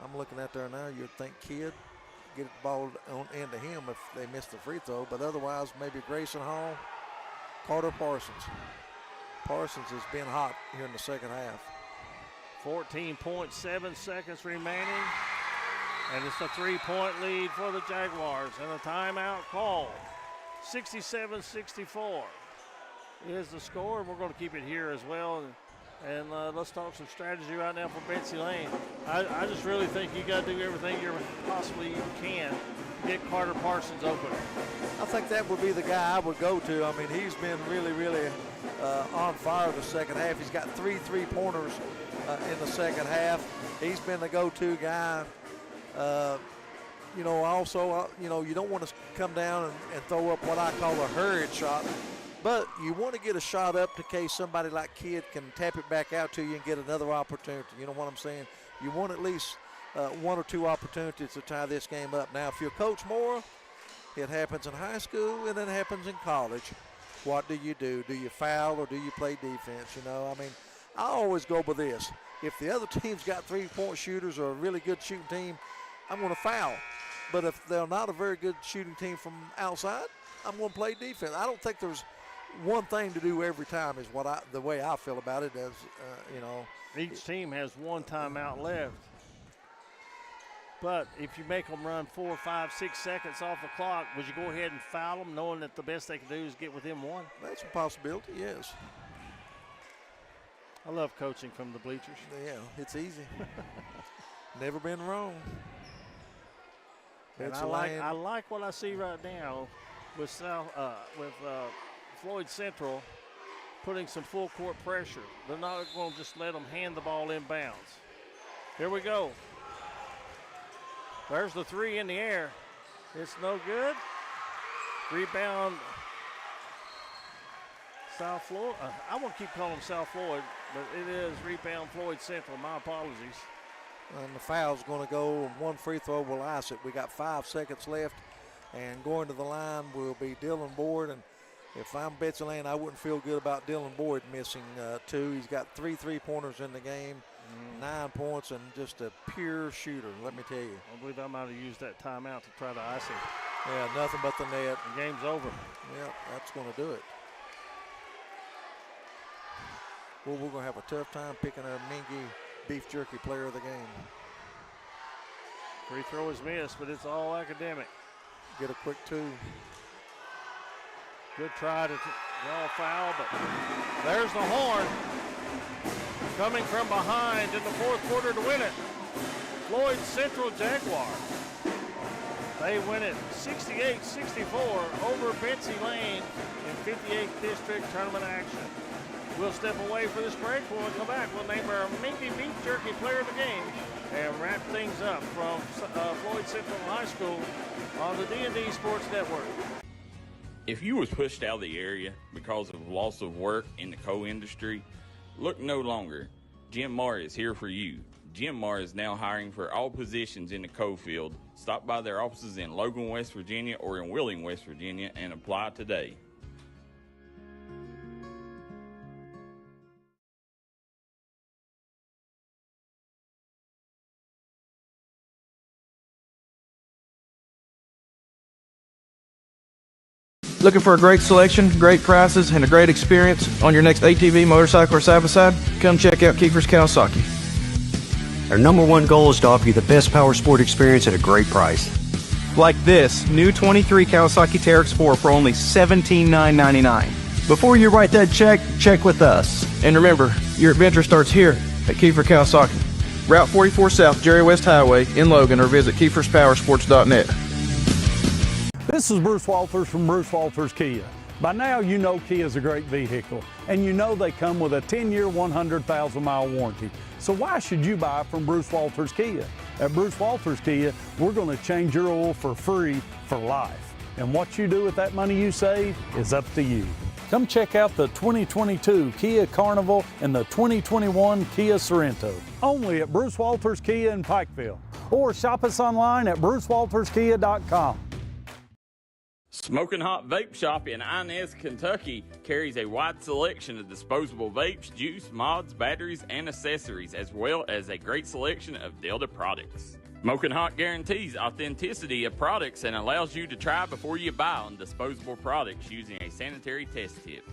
I'm looking at there now, you'd think Kidd, get the ball on into him if they miss the free throw, but otherwise maybe Grayson Hall, Carter Parsons. Parsons has been hot here in the second half. 14.7 seconds remaining. And it's a 3-point lead for the Jaguars and a timeout call. 67-64 is the score. We're going to keep it here as well. And let's talk some strategy right now for Betsy Layne. I just really think you got to do everything you possibly can to get Carter Parsons open. I think that would be the guy I would go to. I mean, he's been really, really on fire the second half. He's got 3 3-pointers in the second half. He's been the go-to guy. Also, you don't want to come down and throw up what I call a hurried shot, but you want to get a shot up in case somebody like Kidd can tap it back out to you and get another opportunity. You know what I'm saying? You want at least 1 or 2 opportunities to tie this game up. Now, if you're Coach Moore, it happens in high school and it happens in college. What do? Do you foul or do you play defense? I mean, I always go by this. If the other team's got 3-point shooters or a really good shooting team, I'm going to foul. But if they're not a very good shooting team from outside, I'm going to play defense. I don't think there's one thing to do every time is the way I feel about it. As each team has 1 timeout left. But if you make them run 4, 5, 6 seconds off the clock, would you go ahead and foul them knowing that the best they can do is get within 1? That's a possibility, yes. I love coaching from the bleachers. Yeah, it's easy. Never been wrong. And I like what I see right now with Floyd Central putting some full court pressure. They're not going to just let them hand the ball inbounds. Here we go. There's the three in the air. It's no good. Rebound, South Floyd. I won't keep calling them South Floyd, but it is rebound Floyd Central. My apologies. And the foul's going to go. One free throw will ice it. We got 5 seconds left, and going to the line will be Dylan Boyd. And if I'm Betsy Layne, I wouldn't feel good about Dylan Boyd missing 2. He's got 3 three-pointers in the game, 9 points, and just a pure shooter, let me tell you. I believe I might have used that timeout to try to ice it. Yeah, nothing but the net. The game's over. Yeah, that's going to do it. Well, we're going to have a tough time picking our Mingy beef jerky player of the game. Free throw is missed, but it's all academic. Get a quick 2. Good try to draw a foul, but there's the horn. Coming from behind in the fourth quarter to win it. Floyd Central Jaguars. They win it 68-64 over Betsy Layne in 58th District tournament action. We'll step away for this break. When we come back, we'll name our Minky Beef Jerky player of the game and wrap things up from Floyd Central High School on the D&D Sports Network. If you was pushed out of the area because of loss of work in the coal industry, look no longer. Jim Marr is here for you. Jim Marr is now hiring for all positions in the coal field. Stop by their offices in Logan, West Virginia or in Wheeling, West Virginia and apply today. Looking for a great selection, great prices, and a great experience on your next ATV, motorcycle, or side-by-side? Come check out Kiefer's Kawasaki. Our #1 goal is to offer you the best power sport experience at a great price. Like this new 23 Kawasaki Teryx 4 for only $17,999. Before you write that check, check with us. And remember, your adventure starts here at Kiefer Kawasaki. Route 44 South, Jerry West Highway in Logan, or visit KiefersPowersports.net. This is Bruce Walters from Bruce Walters Kia. By now, you know Kia is a great vehicle, and you know they come with a 10-year, 100,000-mile warranty. So why should you buy from Bruce Walters Kia? At Bruce Walters Kia, we're going to change your oil for free for life. And what you do with that money you save is up to you. Come check out the 2022 Kia Carnival and the 2021 Kia Sorento. Only at Bruce Walters Kia in Pikeville. Or shop us online at brucewalterskia.com. Smoking Hot Vape Shop in Inez, Kentucky carries a wide selection of disposable vapes, juice, mods, batteries, and accessories, as well as a great selection of Delta products. Smoking Hot guarantees authenticity of products and allows you to try before you buy on disposable products using a sanitary test tip.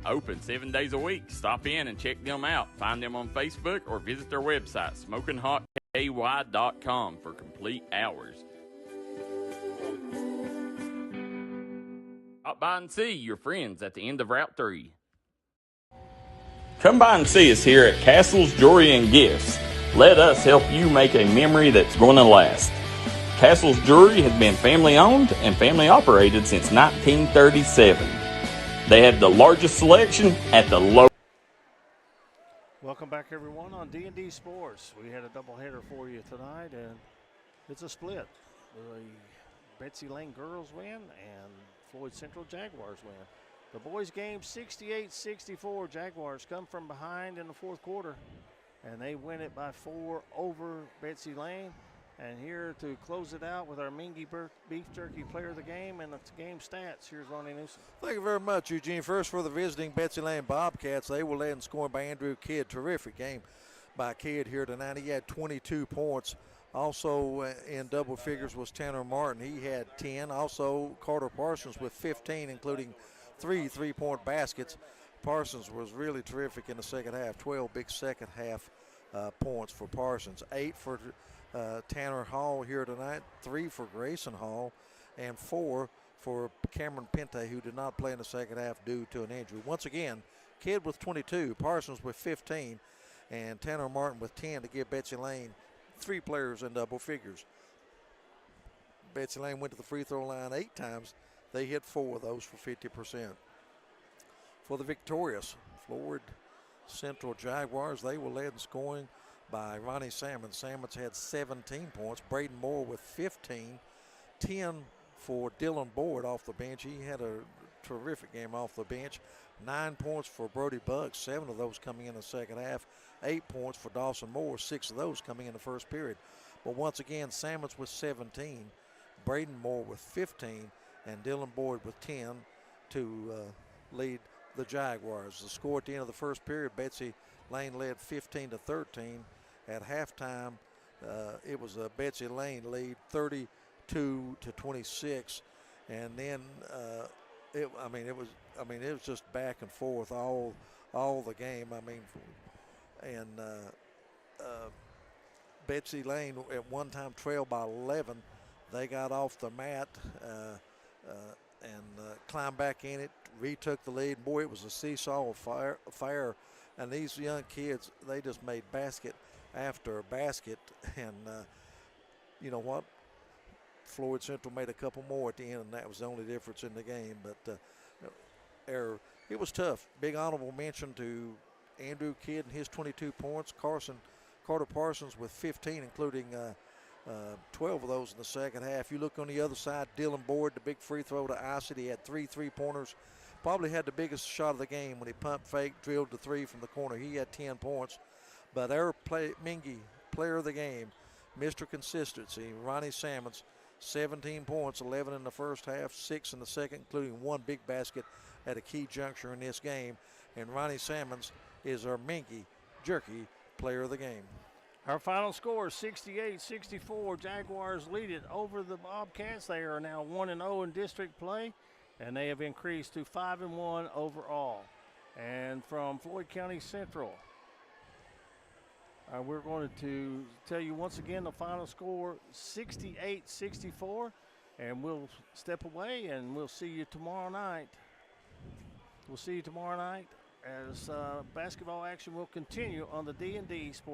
Open 7 days a week. Stop in and check them out. Find them on Facebook or visit their website, SmokingHotKY.com, for complete hours. Stop by and see your friends at the end of Route 3. Come by and see us here at Castle's Jewelry and Gifts. Let us help you make a memory that's going to last. Castle's Jewelry has been family owned and family operated since 1937. They have the largest selection at the low. Welcome back, everyone, on D&D Sports. We had a doubleheader for you tonight, and it's a split. The Betsy Layne girls win and Floyd Central Jaguars win. The boys game 68-64. Jaguars come from behind in the fourth quarter, and they win it by 4 over Betsy Layne. And here to close it out with our Mingy Beef Jerky player of the game and the game stats, here's Ronnie Newsome. Thank you very much, Eugene. First, for the visiting Betsy Layne Bobcats, they were led in scoring by Andrew Kidd. Terrific game by Kidd here tonight. He had 22 points. Also in double figures was Tanner Martin. He had 10. Also Carter Parsons with 15, including 3 three-point baskets. Parsons was really terrific in the second half. 12 big second half points for Parsons. 8 for Tanner Hall here tonight. 3 for Grayson Hall, and 4 for Cameron Pente, who did not play in the second half due to an injury. Once again, Kidd with 22, Parsons with 15, and Tanner Martin with 10 to give Betsy Layne 3 players in double figures. Betsy Layne went to the free throw line 8 times. They hit 4 of those for 50%. for the victorious Floyd Central Jaguars. They were led in scoring by Ronnie Salmons. Salmons had 17 points. Braden Moore with 15. 10 for Dylan Boyd off the bench. He had a terrific game off the bench. 9 points for Brody Bucks, 7 of those coming in the second half. 8 points for Dawson Moore, 6 of those coming in the first period. But once again, Salmons with 17, Braden Moore with 15, and Dylan Boyd with 10 to lead the Jaguars. The score at the end of the first period, Betsy Layne led 15-13. At halftime, it was a Betsy Layne lead 32-26, and then it was just back and forth all the game. Betsy Layne at one time trailed by 11. They got off the mat and climbed back in it, retook the lead. Boy, it was a seesaw affair. And these young kids, they just made basket after basket. And you know what? Floyd Central made a couple more at the end, and that was the only difference in the game. But it was tough. Big honorable mention to Andrew Kidd and his 22 points. Carter Parsons with 15, including 12 of those in the second half. You look on the other side, Dylan Boyd, the big free throw to ice it. He had 3 3-pointers. Probably had the biggest shot of the game when he pump fake, drilled the 3 from the corner. He had 10 points. But our Mingy, player of the game, Mr. Consistency, Ronnie Salmons, 17 points, 11 in the first half, 6 in the second, including 1 big basket at a key juncture in this game. And Ronnie Salmons is our Mingy Jerky player of the game. Our final score is 68-64. Jaguars lead it over the Bobcats. They are now 1-0 in district play, and they have increased to 5-1 overall. And from Floyd County Central, we're going to tell you once again the final score, 68-64, and we'll step away and we'll see you tomorrow night. We'll see you tomorrow night as basketball action will continue on the D&D Sports